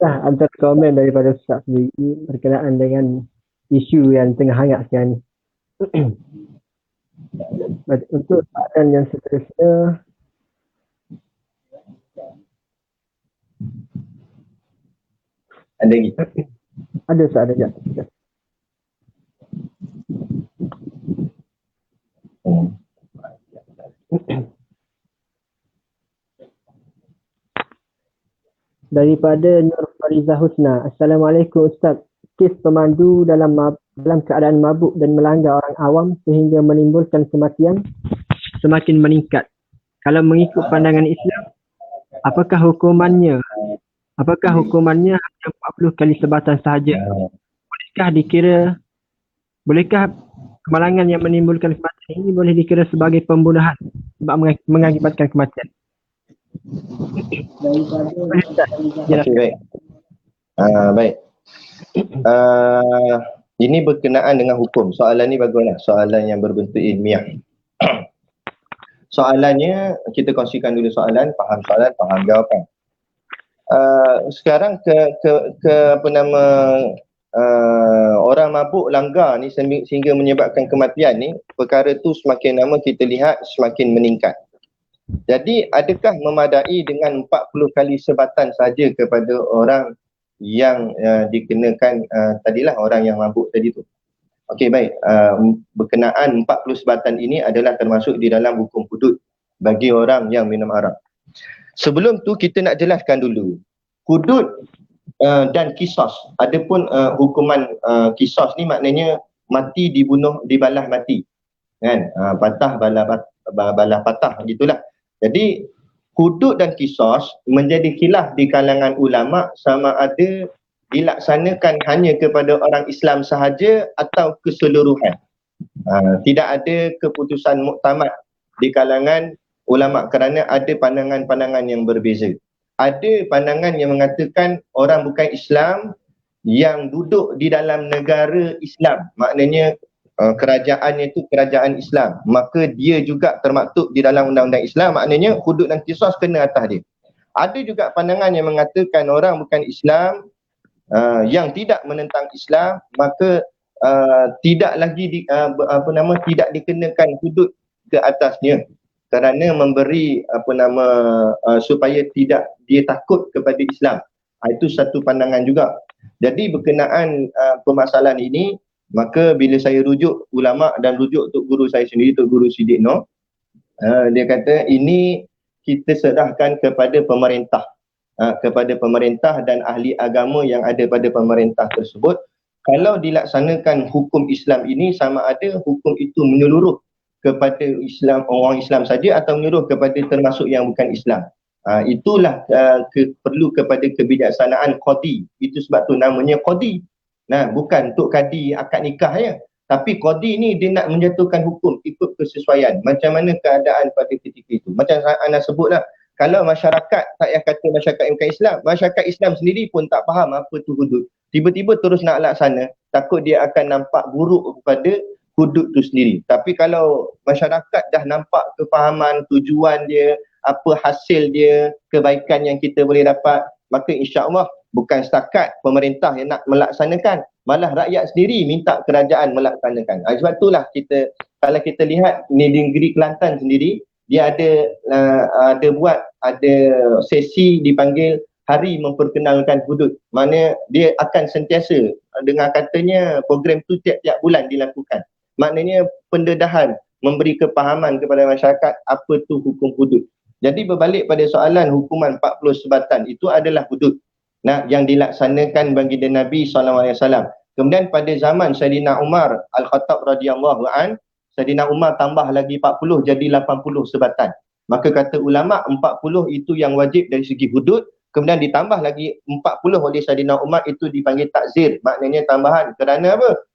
Speaker 2: Antara komen daripada Ustaz sendiri berkenaan dengan isu yang tengah hangat sekarang ni. Untuk soalan yang seterusnya,
Speaker 1: ada lagi?
Speaker 2: Ada Ustaz, ada. Daripada Nur Farizah Husna. Assalamualaikum Ustaz. Kes pemandu dalam keadaan mabuk dan melanggar orang awam sehingga menimbulkan kematian semakin meningkat. Kalau mengikut pandangan Islam, apakah hukumannya? Apakah hukumannya hanya 40 kali sebatan sahaja? Bolehkah kemalangan yang menimbulkan kematian ini boleh dikira sebagai pembunuhan sebab mengakibatkan kematian?
Speaker 1: Baik. Baik. Ini berkenaan dengan hukum. Soalan ni baguslah. Soalan yang berbentuk ilmiah. Soalannya, kita kongsikan dulu soalan, faham jawapan. Sekarang orang mabuk langgar ni sehingga menyebabkan kematian ni, perkara tu semakin lama kita lihat semakin meningkat. Jadi adakah memadai dengan 40 kali sebatan saja kepada orang yang dikenakan tadilah orang yang mabuk tadi tu? Okey, baik. Berkenaan 40 sebatan ini adalah termasuk di dalam hukum hudud bagi orang yang minum arak. Sebelum tu kita nak jelaskan dulu. Hudud dan kisos. Adapun hukuman kisos ni maknanya mati dibunuh, dibalah mati. Kan? Patah balah patah gitulah. Jadi hudud dan kisos menjadi khilaf di kalangan ulama sama ada dilaksanakan hanya kepada orang Islam sahaja atau keseluruhan. Tidak ada keputusan muktamad di kalangan ulama kerana ada pandangan-pandangan yang berbeza. Ada pandangan yang mengatakan orang bukan Islam yang duduk di dalam negara Islam, maknanya kerajaannya itu kerajaan Islam, maka dia juga termaktub di dalam undang-undang Islam, maknanya hudud dan qisas kena atas dia. Ada juga pandangan yang mengatakan orang bukan Islam yang tidak menentang Islam, maka tidak lagi tidak dikenakan hudud ke atasnya kerana memberi supaya tidak dia takut kepada Islam. Itu satu pandangan juga. Jadi berkenaan permasalahan ini, maka bila saya rujuk ulama dan rujuk Tok Guru saya sendiri, Tok Guru Siddiq Noh, dia kata ini kita serahkan kepada pemerintah, kepada pemerintah dan ahli agama yang ada pada pemerintah tersebut. Kalau dilaksanakan hukum Islam ini, sama ada hukum itu menyeluruh kepada Islam, orang Islam saja, atau menyeluruh kepada termasuk yang bukan Islam. Itulah perlu kepada kebijaksanaan qadi. Itu sebab tu namanya qadi. Nah, bukan Tok Kadi akad nikah ya. Tapi qadi ni dia nak menjatuhkan hukum ikut kesesuaian. Macam mana keadaan pada ketika itu. Macam anda sebutlah, kalau masyarakat, tak payah kata masyarakat yang bukan Islam, masyarakat Islam sendiri pun tak faham apa tu hudud. Tiba-tiba terus nak laksana, takut dia akan nampak buruk kepada hudud tu sendiri. Tapi kalau masyarakat dah nampak kefahaman, tujuan dia, apa hasil dia, kebaikan yang kita boleh dapat, maka insya-Allah bukan setakat pemerintah yang nak melaksanakan, malah rakyat sendiri minta kerajaan melaksanakan. Sebab itulah kita, kalau kita lihat di negeri Kelantan sendiri, dia ada sesi dipanggil Hari Memperkenalkan Hudud. Mana dia akan sentiasa dengan katanya program tu tiap-tiap bulan dilakukan. Maknanya pendedahan, memberi kepahaman kepada masyarakat apa tu hukum hudud. Jadi berbalik pada soalan hukuman 40 sebatan, itu adalah hudud yang dilaksanakan baginda Nabi SAW. Kemudian pada zaman Sayyidina Umar Al-Khattab radhiyallahu an, Sayyidina Umar tambah lagi 40 jadi 80 sebatan. Maka kata ulama 40 itu yang wajib dari segi hudud, kemudian ditambah lagi 40 oleh Sayyidina Umar, itu dipanggil takzir, maknanya tambahan. Kerana apa?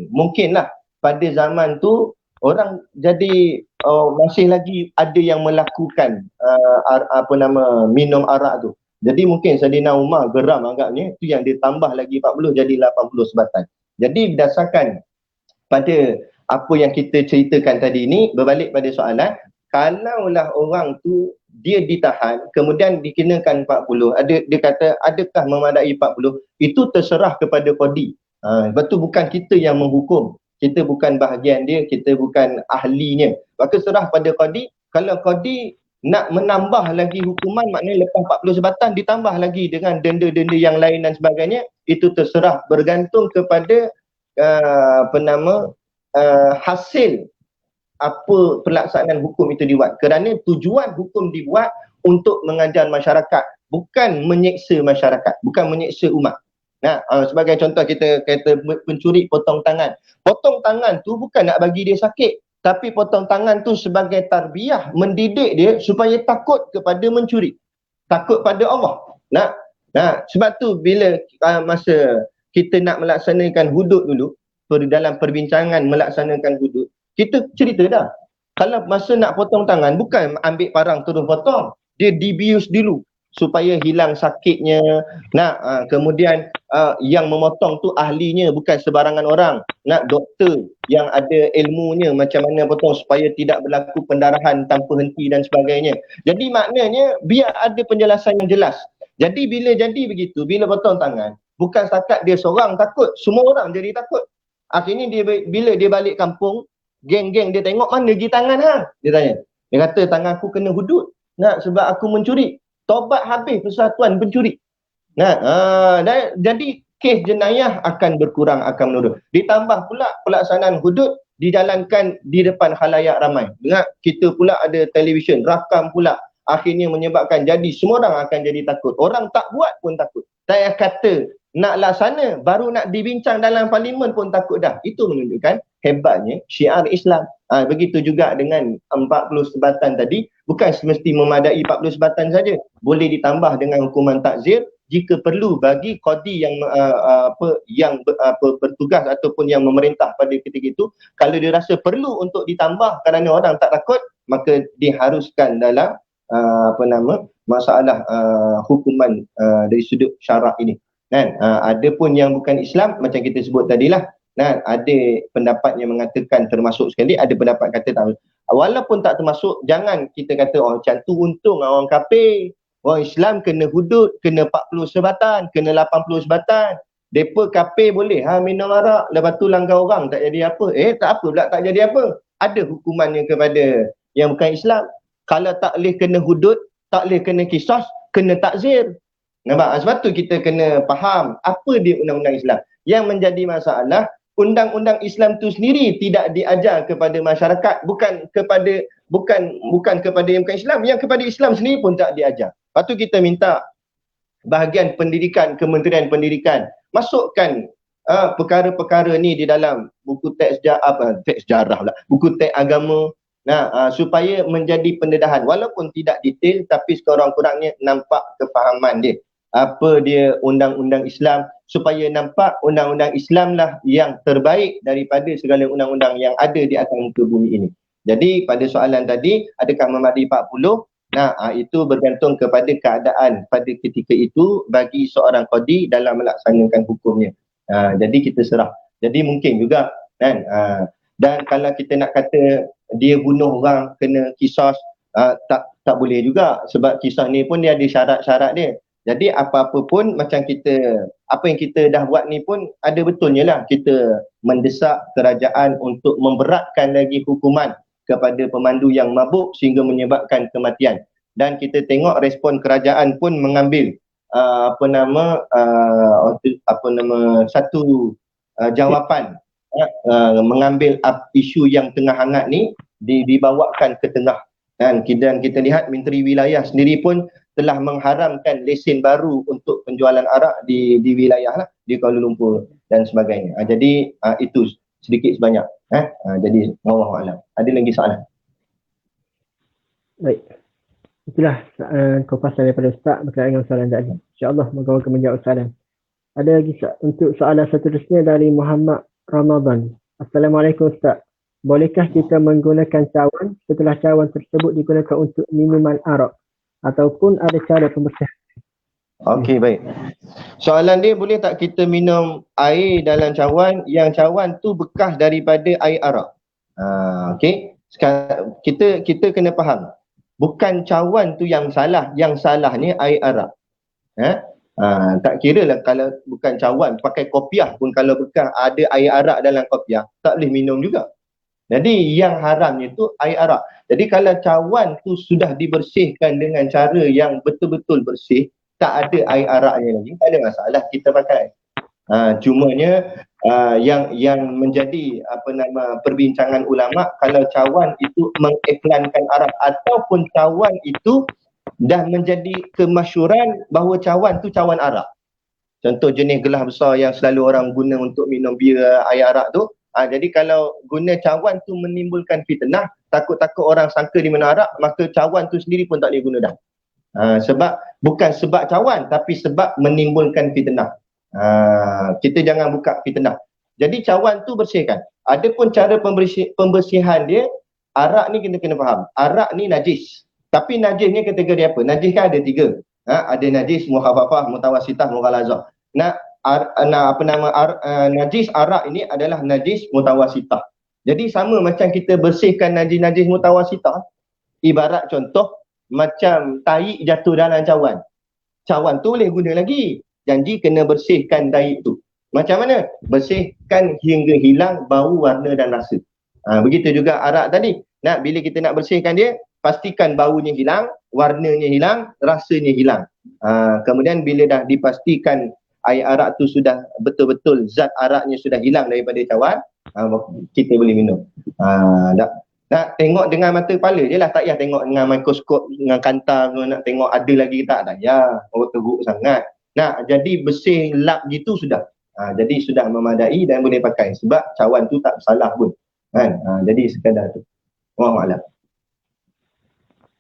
Speaker 1: Mungkinlah pada zaman tu orang jadi masih lagi ada yang melakukan minum arak tu. Jadi mungkin Sayyidina Umar geram agaknya, itu yang ditambah lagi 40 jadi 80 sebatan. Jadi berdasarkan pada apa yang kita ceritakan tadi ini, berbalik pada soalan, kalaulah orang tu dia ditahan kemudian dikenakan 40, dia kata adakah memadai 40, itu terserah kepada qadi. Sebab tu bukan kita yang menghukum, kita bukan bahagian dia, kita bukan ahlinya, maka serah pada qadi. Kalau qadi nak menambah lagi hukuman, maknanya lepas 40 sebatan ditambah lagi dengan denda-denda yang lain dan sebagainya, itu terserah, bergantung kepada hasil apa pelaksanaan hukum itu dibuat. Kerana tujuan hukum dibuat untuk mengajar masyarakat, bukan menyeksa masyarakat, bukan menyeksa umat. Sebagai contoh, kita kata pencuri potong tangan. Potong tangan tu bukan nak bagi dia sakit, tapi potong tangan tu sebagai tarbiyah, mendidik dia supaya takut kepada mencuri, takut pada Allah. Sebab tu bila masa kita nak melaksanakan hudud dulu, dalam perbincangan melaksanakan hudud, kita cerita dah. Kalau masa nak potong tangan, bukan ambil parang terus potong, dia dibius dulu supaya hilang sakitnya. Kemudian yang memotong tu ahlinya, bukan sebarangan orang. Doktor yang ada ilmunya macam mana potong supaya tidak berlaku pendarahan tanpa henti dan sebagainya. Jadi maknanya biar ada penjelasan yang jelas. Jadi bila jadi begitu, bila potong tangan, bukan setakat dia seorang takut, semua orang jadi takut. Akhirnya bila dia balik kampung, geng-geng dia tengok, mana lagi tangan dia tanya. Dia kata tangan aku kena hudud sebab aku mencuri. Tobat habis persatuan pencuri. Jadi kes jenayah akan berkurang, akan menurun. Ditambah pula pelaksanaan hudud dijalankan di depan khalayak ramai. Dengar, kita pula ada televisyen, rakam pula. Akhirnya menyebabkan jadi semua orang akan jadi takut. Orang tak buat pun takut. Saya kata nak laksana, baru nak dibincang dalam parlimen pun takut dah. Itu menunjukkan hebatnya syiar Islam. Begitu juga dengan 40 sebatan tadi, bukan semesti memadai 40 sebatan saja. Boleh ditambah dengan hukuman takzir jika perlu bagi qadi yang bertugas ataupun yang memerintah pada ketika itu. Kalau dia rasa perlu untuk ditambah kerana orang tak takut, maka diharuskan dalam masalah hukuman dari sudut syarak ini. Kan? Ada pun yang bukan Islam macam kita sebut tadilah. Kan? Ada pendapat yang mengatakan termasuk sekali, ada pendapat kata tak. Walaupun tak termasuk, jangan kita kata macam tu untung orang kafir. Orang Islam kena hudud, kena 40 sebatan, kena 80 sebatan. Depa kafir boleh minum arak, lepas tu langgar orang tak jadi apa. Tak apa pula tak jadi apa. Ada hukumannya kepada yang bukan Islam. Kalau tak boleh kena hudud, tak boleh kena kisas, kena takzir. Nampak? Sebab tu kita kena faham apa dia undang-undang Islam. Yang menjadi masalah, undang-undang Islam tu sendiri tidak diajar kepada masyarakat, bukan kepada yang bukan Islam, yang kepada Islam sendiri pun tak diajar. Lepas tu kita minta bahagian pendidikan, Kementerian Pendidikan masukkan perkara-perkara ni di dalam buku teks sejarah pula, buku teks agama. Supaya menjadi pendedahan, walaupun tidak detail tapi sekurang-kurangnya nampak kefahaman dia. Apa dia undang-undang Islam, supaya nampak undang-undang Islam lah yang terbaik daripada segala undang-undang yang ada di atas muka bumi ini. Jadi pada soalan tadi, adakah memadai 40? Itu bergantung kepada keadaan pada ketika itu bagi seorang qadi dalam melaksanakan hukumnya. Jadi kita serah. Jadi mungkin juga kan, dan kalau kita nak kata dia bunuh orang kena kisas, tak boleh juga, sebab kisah ni pun dia ada syarat-syarat dia. Jadi apa-apa pun macam apa yang kita dah buat ni pun ada betulnya lah, kita mendesak kerajaan untuk memberatkan lagi hukuman kepada pemandu yang mabuk sehingga menyebabkan kematian. Dan kita tengok respon kerajaan pun mengambil satu jawapan, mengambil isu yang tengah hangat ni dibawakan ke tengah. Dan kita lihat Menteri Wilayah sendiri pun telah mengharamkan lesen baru untuk penjualan arak di wilayah lah, di Kuala Lumpur dan sebagainya. Jadi itu sedikit sebanyak. Jadi wallahu a'lam. Ada lagi soalan?
Speaker 2: Baik. Itulah kupasan daripada Ustaz berkaitan dengan soalan tadi. InsyaAllah moga menjawab soalan. Ada lagi untuk soalan seterusnya dari Muhammad Ramadan. Assalamualaikum Ustaz. Bolehkah kita menggunakan cawan setelah cawan tersebut digunakan untuk minuman arak? Ataupun ada cara pembersihan?
Speaker 1: Okey, baik. Soalan dia, boleh tak kita minum air dalam cawan yang cawan tu bekas daripada air arak? Okey. Sekarang kita kena faham. Bukan cawan tu yang salah, yang salahnya air arak. Tak kira lah kalau bukan cawan, pakai kopiah pun kalau bekas ada air arak dalam kopiah, tak boleh minum juga. Jadi yang haramnya tu air arak. Jadi kalau cawan tu sudah dibersihkan dengan cara yang betul-betul bersih, tak ada air araknya lagi, tak ada masalah kita pakai. Cumanya yang menjadi perbincangan ulama, kalau cawan itu mengiklankan arak ataupun cawan itu dah menjadi kemasyhuran bahawa cawan tu cawan arak. Contoh jenis gelas besar yang selalu orang guna untuk minum bir, air arak tu. Jadi kalau guna cawan tu menimbulkan fitnah, takut-takut orang sangka di mana arak, maka cawan tu sendiri pun tak boleh guna dah. Sebab bukan sebab cawan, tapi sebab menimbulkan fitnah. Kita jangan buka fitnah. Jadi cawan tu bersihkan. Adapun cara pembersihan dia, arak ni kita kena faham. Arak ni najis. Tapi najisnya kategori apa? Najis kan ada 3. Ada najis mukhafafah, mutawasitah, mughalazah. Najis arak ini adalah najis mutawasitah. Jadi sama macam kita bersihkan najis-najis mutawasitah, ibarat contoh macam tahi jatuh dalam cawan. Cawan tu boleh guna lagi. Janji kena bersihkan tahi tu. Macam mana? Bersihkan hingga hilang bau, warna dan rasa. Begitu juga arak tadi. Bila kita nak bersihkan dia, pastikan baunya hilang, warnanya hilang, rasanya hilang. Kemudian bila dah dipastikan air arak tu sudah betul-betul zat araknya sudah hilang daripada cawan, kita boleh minum. Nak tengok dengan mata kepala je lah, tak payah tengok dengan mikroskop, dengan kantar, nak tengok ada lagi tak payah, teruk sangat. Nak jadi bersih lap gitu sudah. Jadi sudah memadai dan boleh pakai sebab cawan tu tak salah pun. Kan? Jadi sekadar tu. Wallahualam.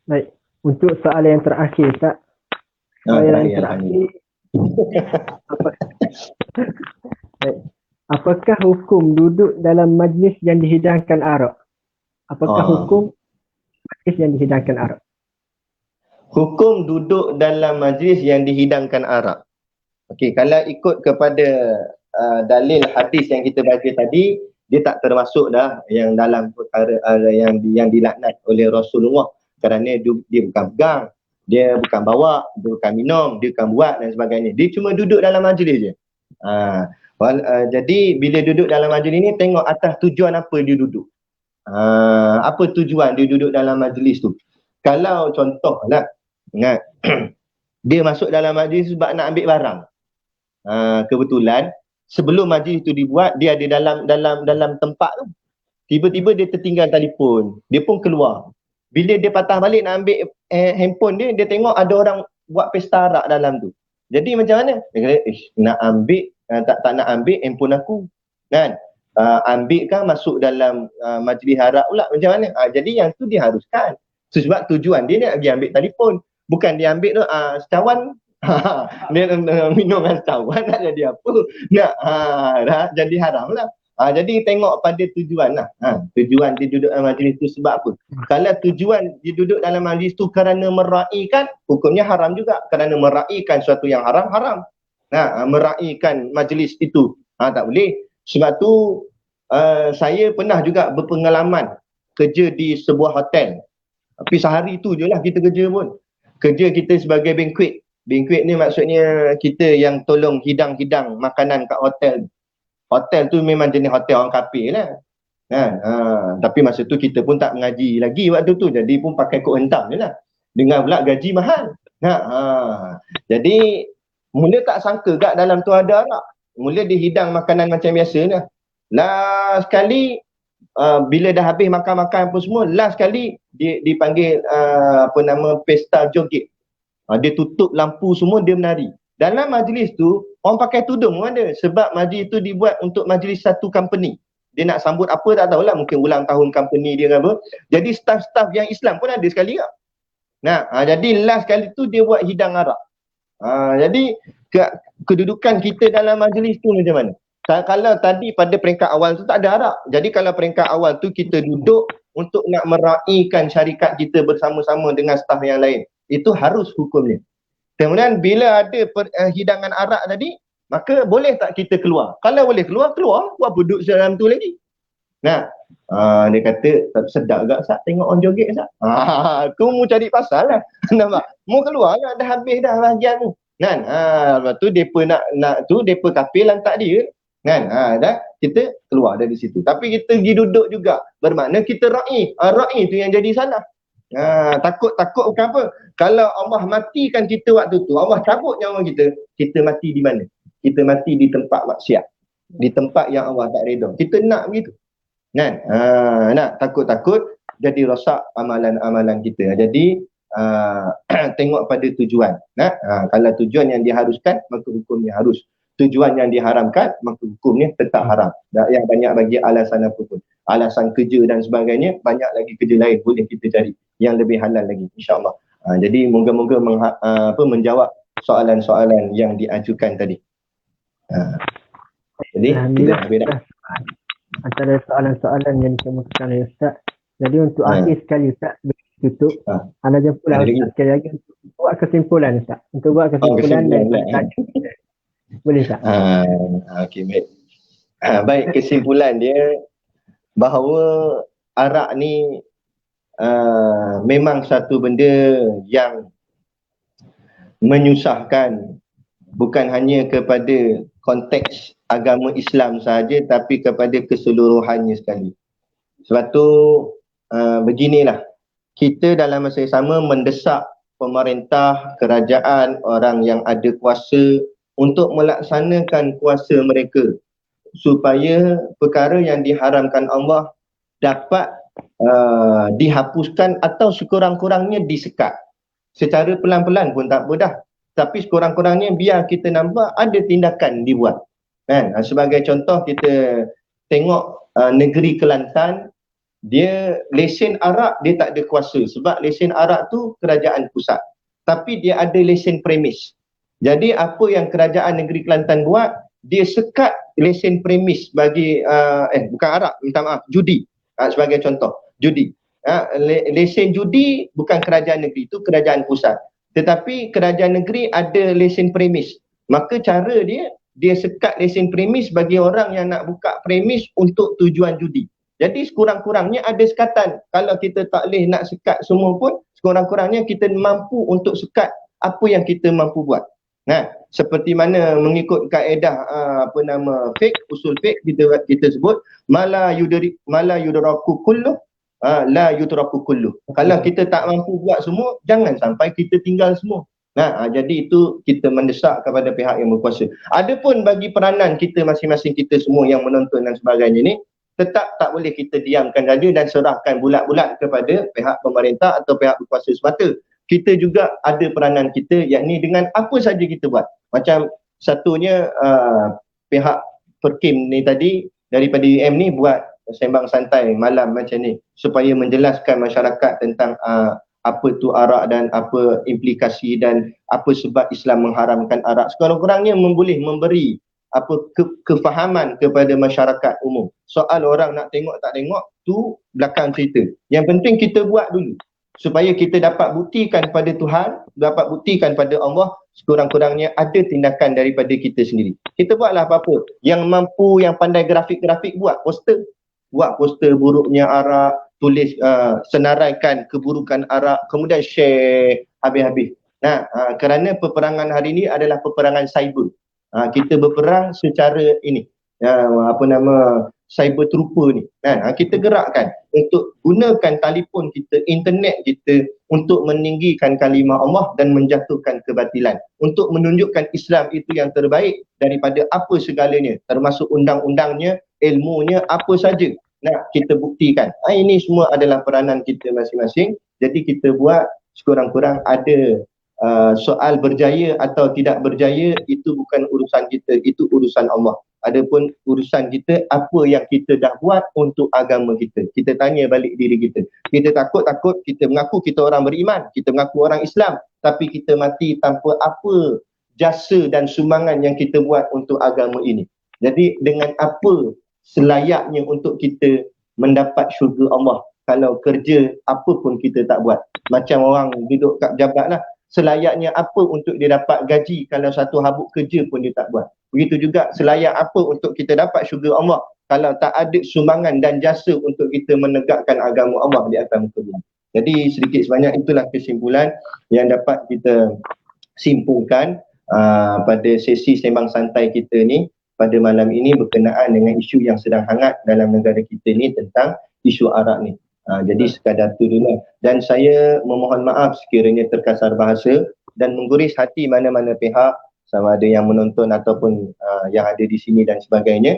Speaker 2: Baik. Untuk soalan yang terakhir, Ustaz. Soalan yang terakhir. Baik. Apakah hukum duduk dalam majlis yang dihidangkan arak? Apakah hukum majlis yang dihidangkan arak?
Speaker 1: Hukum duduk dalam majlis yang dihidangkan arak. Okey, kalau ikut kepada dalil hadis yang kita baca tadi, dia tak termasuk dah yang dalam perkara yang dilaknat oleh Rasulullah, kerana dia bukan pegang, dia bukan bawa, dia bukan minum, dia bukan buat dan sebagainya. Dia cuma duduk dalam majlis je. Jadi bila duduk dalam majlis ni, tengok atas tujuan apa dia duduk. Apa tujuan dia duduk dalam majlis tu. Kalau contohlah, ingat dia masuk dalam majlis sebab nak ambil barang. Kebetulan sebelum majlis tu dibuat, dia ada dalam tempat tu. Tiba-tiba dia tertinggal telefon, dia pun keluar. Bila dia patah balik nak ambil handphone dia tengok ada orang buat pesta arak dalam tu. Jadi macam mana? Dia kata, nak ambil, tak nak ambil handphone aku. Kan? Ambil kan masuk dalam majlis arak pula, macam mana? Jadi yang tu diharuskan. Sebab tujuan dia nak pergi ambil telefon. Bukan dia ambil tu, secawan, dia minum dengan secawan nak jadi apa? Nak, dah jadi haram lah. Jadi tengok pada tujuan lah. Tujuan dia duduk dalam majlis tu sebab apa? Kalau tujuan dia duduk dalam majlis tu kerana meraihkan, hukumnya haram juga. Kerana meraihkan suatu yang haram, haram. Meraihkan majlis itu, tak boleh. Sebab tu saya pernah juga berpengalaman kerja di sebuah hotel. Tapi sehari tu je lah kita kerja pun. Kerja kita sebagai banquet. Banquet ni maksudnya kita yang tolong hidang-hidang makanan kat hotel. Hotel tu memang jenis hotel orang kafir lah. Tapi masa tu kita pun tak mengaji lagi waktu tu. Jadi pun pakai kod hentam je lah. Dengan pula gaji mahal. Jadi mula tak sangka kat dalam tu ada arak. Mula dihidang makanan macam biasa lah. Last sekali bila dah habis makan-makan apa semua, last sekali dia dipanggil pesta joget. Dia tutup lampu semua, dia menari. Dalam majlis tu orang pakai tudung ada, sebab majlis tu dibuat untuk majlis satu company. Dia nak sambut apa tak tahulah, mungkin ulang tahun company dia ke apa. Jadi staff-staff yang Islam pun ada sekali lah. Jadi last kali tu dia buat hidang arak. Jadi kedudukan kita dalam majlis tu macam mana? Kalau tadi pada peringkat awal tu tak ada arak. Jadi kalau peringkat awal tu kita duduk untuk nak meraihkan syarikat kita bersama-sama dengan staf yang lain, itu harus hukumnya. Kemudian bila ada hidangan arak tadi, maka boleh tak kita keluar? Kalau boleh keluar, buat duduk dalam tu lagi. Dia kata, sedap agak Ustaz, tengok orang joget Ustaz. Aku mau cari pasal lah. Nampak? Mau keluar lah, dah habis dah bahagian tu. Lepas tu depa kafir lantak dia. Dah kita keluar dari situ. Tapi kita pergi duduk juga, bermakna kita ra'i. Ra'i tu yang jadi salah. Takut bukan apa. Kalau Allah matikan kita waktu tu, Allah cabut nyawa kita mati di mana? Kita mati di tempat maksiat, di tempat yang Allah tak redha. Kita nak begitu. Nak takut jadi rosak amalan-amalan kita. Jadi tengok pada tujuan. Kalau tujuan yang diharuskan, maka hukumnya harus. Tujuan yang diharamkan, maka hukumnya tetap haram. Yang banyak bagi alasan apa pun. Alasan kerja dan sebagainya, banyak lagi kerja lain boleh kita cari yang lebih halal lagi, insya-Allah. Jadi moga-moga menjawab soalan-soalan yang diajukan tadi. Jadi kita habis dah.
Speaker 2: Antara soalan-soalan yang dikemukakan oleh Ustaz. Jadi untuk akhir sekali Ustaz, tutup. Anda jemputlah Ustaz sekali lagi untuk buat kesimpulan Ustaz. Untuk buat kesimpulan boleh Ustaz?
Speaker 1: Okey, baik. Baik, kesimpulan dia bahawa arak ni memang satu benda yang menyusahkan, bukan hanya kepada konteks agama Islam sahaja, tapi kepada keseluruhannya sekali. Sebab tu beginilah, kita dalam masa yang sama mendesak pemerintah, kerajaan, orang yang ada kuasa untuk melaksanakan kuasa mereka supaya perkara yang diharamkan Allah dapat dihapuskan atau sekurang-kurangnya disekat. Secara pelan-pelan pun tak apa dah. Tapi sekurang-kurangnya biar kita nampak ada tindakan dibuat. Kan? Sebagai contoh kita tengok negeri Kelantan, dia lesen arak dia tak ada kuasa sebab lesen arak tu kerajaan pusat. Tapi dia ada lesen premis. Jadi apa yang kerajaan negeri Kelantan buat, dia sekat lesen premis bagi bukan arak, minta maaf, judi. Sebagai contoh, judi. Lesen judi bukan kerajaan negeri, itu kerajaan pusat. Tetapi kerajaan negeri ada lesen premis. Maka cara dia sekat lesen premis bagi orang yang nak buka premis untuk tujuan judi. Jadi sekurang-kurangnya ada sekatan. Kalau kita tak boleh nak sekat semua pun, sekurang-kurangnya kita mampu untuk sekat apa yang kita mampu buat. Nah, seperti mana mengikut kaedah fik, usul fik kita sebut mala yudraku kullu la yutraku kullu. Kalau kita tak mampu buat semua, jangan sampai kita tinggal semua. Nah, jadi itu kita mendesak kepada pihak yang berkuasa. Adapun bagi peranan kita masing-masing, kita semua yang menonton dan sebagainya ni, tetap tak boleh kita diamkan saja dan serahkan bulat-bulat kepada pihak pemerintah atau pihak berkuasa semata. Kita juga ada peranan kita, yakni dengan apa saja kita buat. Macam satunya pihak Perkim ni tadi daripada UM ni buat sembang santai malam macam ni supaya menjelaskan masyarakat tentang apa tu arak dan apa implikasi dan apa sebab Islam mengharamkan arak. Sekurang-kurangnya boleh memberi kefahaman kepada masyarakat umum. Soal orang nak tengok tak tengok tu belakang cerita. Yang penting kita buat dulu supaya kita dapat buktikan pada Tuhan, dapat buktikan pada Allah, sekurang-kurangnya ada tindakan daripada kita sendiri. Kita buatlah apa-apa. Yang mampu, yang pandai grafik-grafik, buat poster. Buat poster buruknya arak, tulis senaraikan keburukan arak, kemudian share habis-habis. Nah, kerana peperangan hari ini adalah peperangan cyber. Kita berperang secara ini, cyber trooper ni. Kita gerakkan untuk gunakan telefon kita, internet kita untuk meninggikan kalimah Allah dan menjatuhkan kebatilan. Untuk menunjukkan Islam itu yang terbaik daripada apa segalanya, termasuk undang-undangnya, ilmunya, apa saja. Nak kita buktikan. Ini semua adalah peranan kita masing-masing. Jadi kita buat sekurang-kurang ada soal berjaya atau tidak berjaya, itu bukan urusan kita, itu urusan Allah. Adapun urusan kita, apa yang kita dah buat untuk agama kita. Kita tanya balik diri kita. Kita takut-takut, kita mengaku kita orang beriman, kita mengaku orang Islam, tapi kita mati tanpa apa jasa dan sumbangan yang kita buat untuk agama ini. Jadi dengan apa selayaknya untuk kita mendapat syurga Allah kalau kerja apa pun kita tak buat. Macam orang duduk kat jabat lah, selayaknya apa untuk dia dapat gaji kalau satu habuk kerja pun dia tak buat. Begitu juga selayak apa untuk kita dapat syurga Allah kalau tak ada sumbangan dan jasa untuk kita menegakkan agama Allah di atas muka bumi. Jadi sedikit sebanyak itulah kesimpulan yang dapat kita simpulkan pada sesi sembang santai kita ni pada malam ini berkenaan dengan isu yang sedang hangat dalam negara kita ni tentang isu arak ni. Jadi sekadar tu dulu. Dan saya memohon maaf sekiranya terkasar bahasa dan mengguris hati mana-mana pihak, sama ada yang menonton ataupun yang ada di sini dan sebagainya.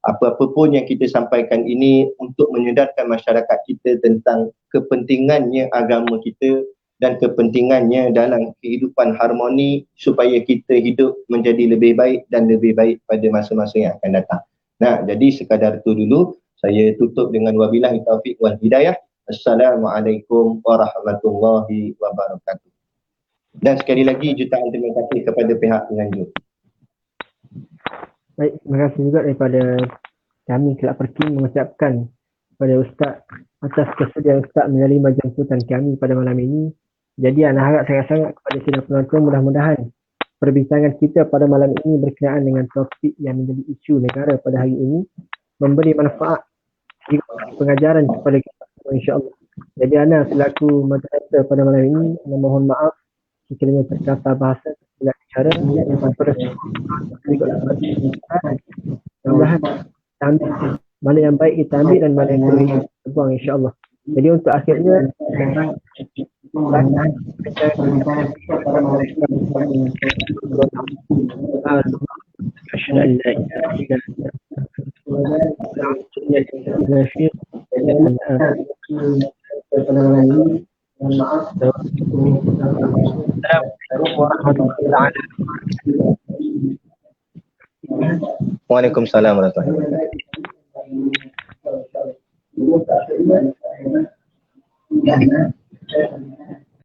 Speaker 1: Apa-apa pun yang kita sampaikan ini untuk menyedarkan masyarakat kita tentang kepentingannya agama kita dan kepentingannya dalam kehidupan harmoni supaya kita hidup menjadi lebih baik dan lebih baik pada masa-masa yang akan datang. Nah, jadi sekadar itu dulu. Saya tutup dengan wabillahi taufiq wal hidayah. Assalamualaikum warahmatullahi wabarakatuh. Dan sekali lagi jutaan terima kasih kepada pihak penganjur.
Speaker 2: Baik, terima kasih juga daripada kami Kelab Perkim mengucapkan kepada Ustaz atas kesediaan Ustaz menerima jemputan kami pada malam ini. Jadi anak harap sangat-sangat kepada sidang penonton, mudah-mudahan perbincangan kita pada malam ini berkenaan dengan topik yang menjadi isu negara pada hari ini memberi manfaat pengajaran kepada kita semua, insya-Allah. Jadi ana selaku moderator pada malam ini mohon maaf sekiranya terkasar bahasa tidak cara yang pada mudah-mudahan mana yang baik kita ambil dan mana yang kurang kita buang, insya-Allah. Jadi untuk akhirnya أشهد أن لا إله إلا أنت لا شريك السلام عليكم ورحمة الله تعالى.
Speaker 1: Waalaikumsalam warahmatullahi wabarakatuh.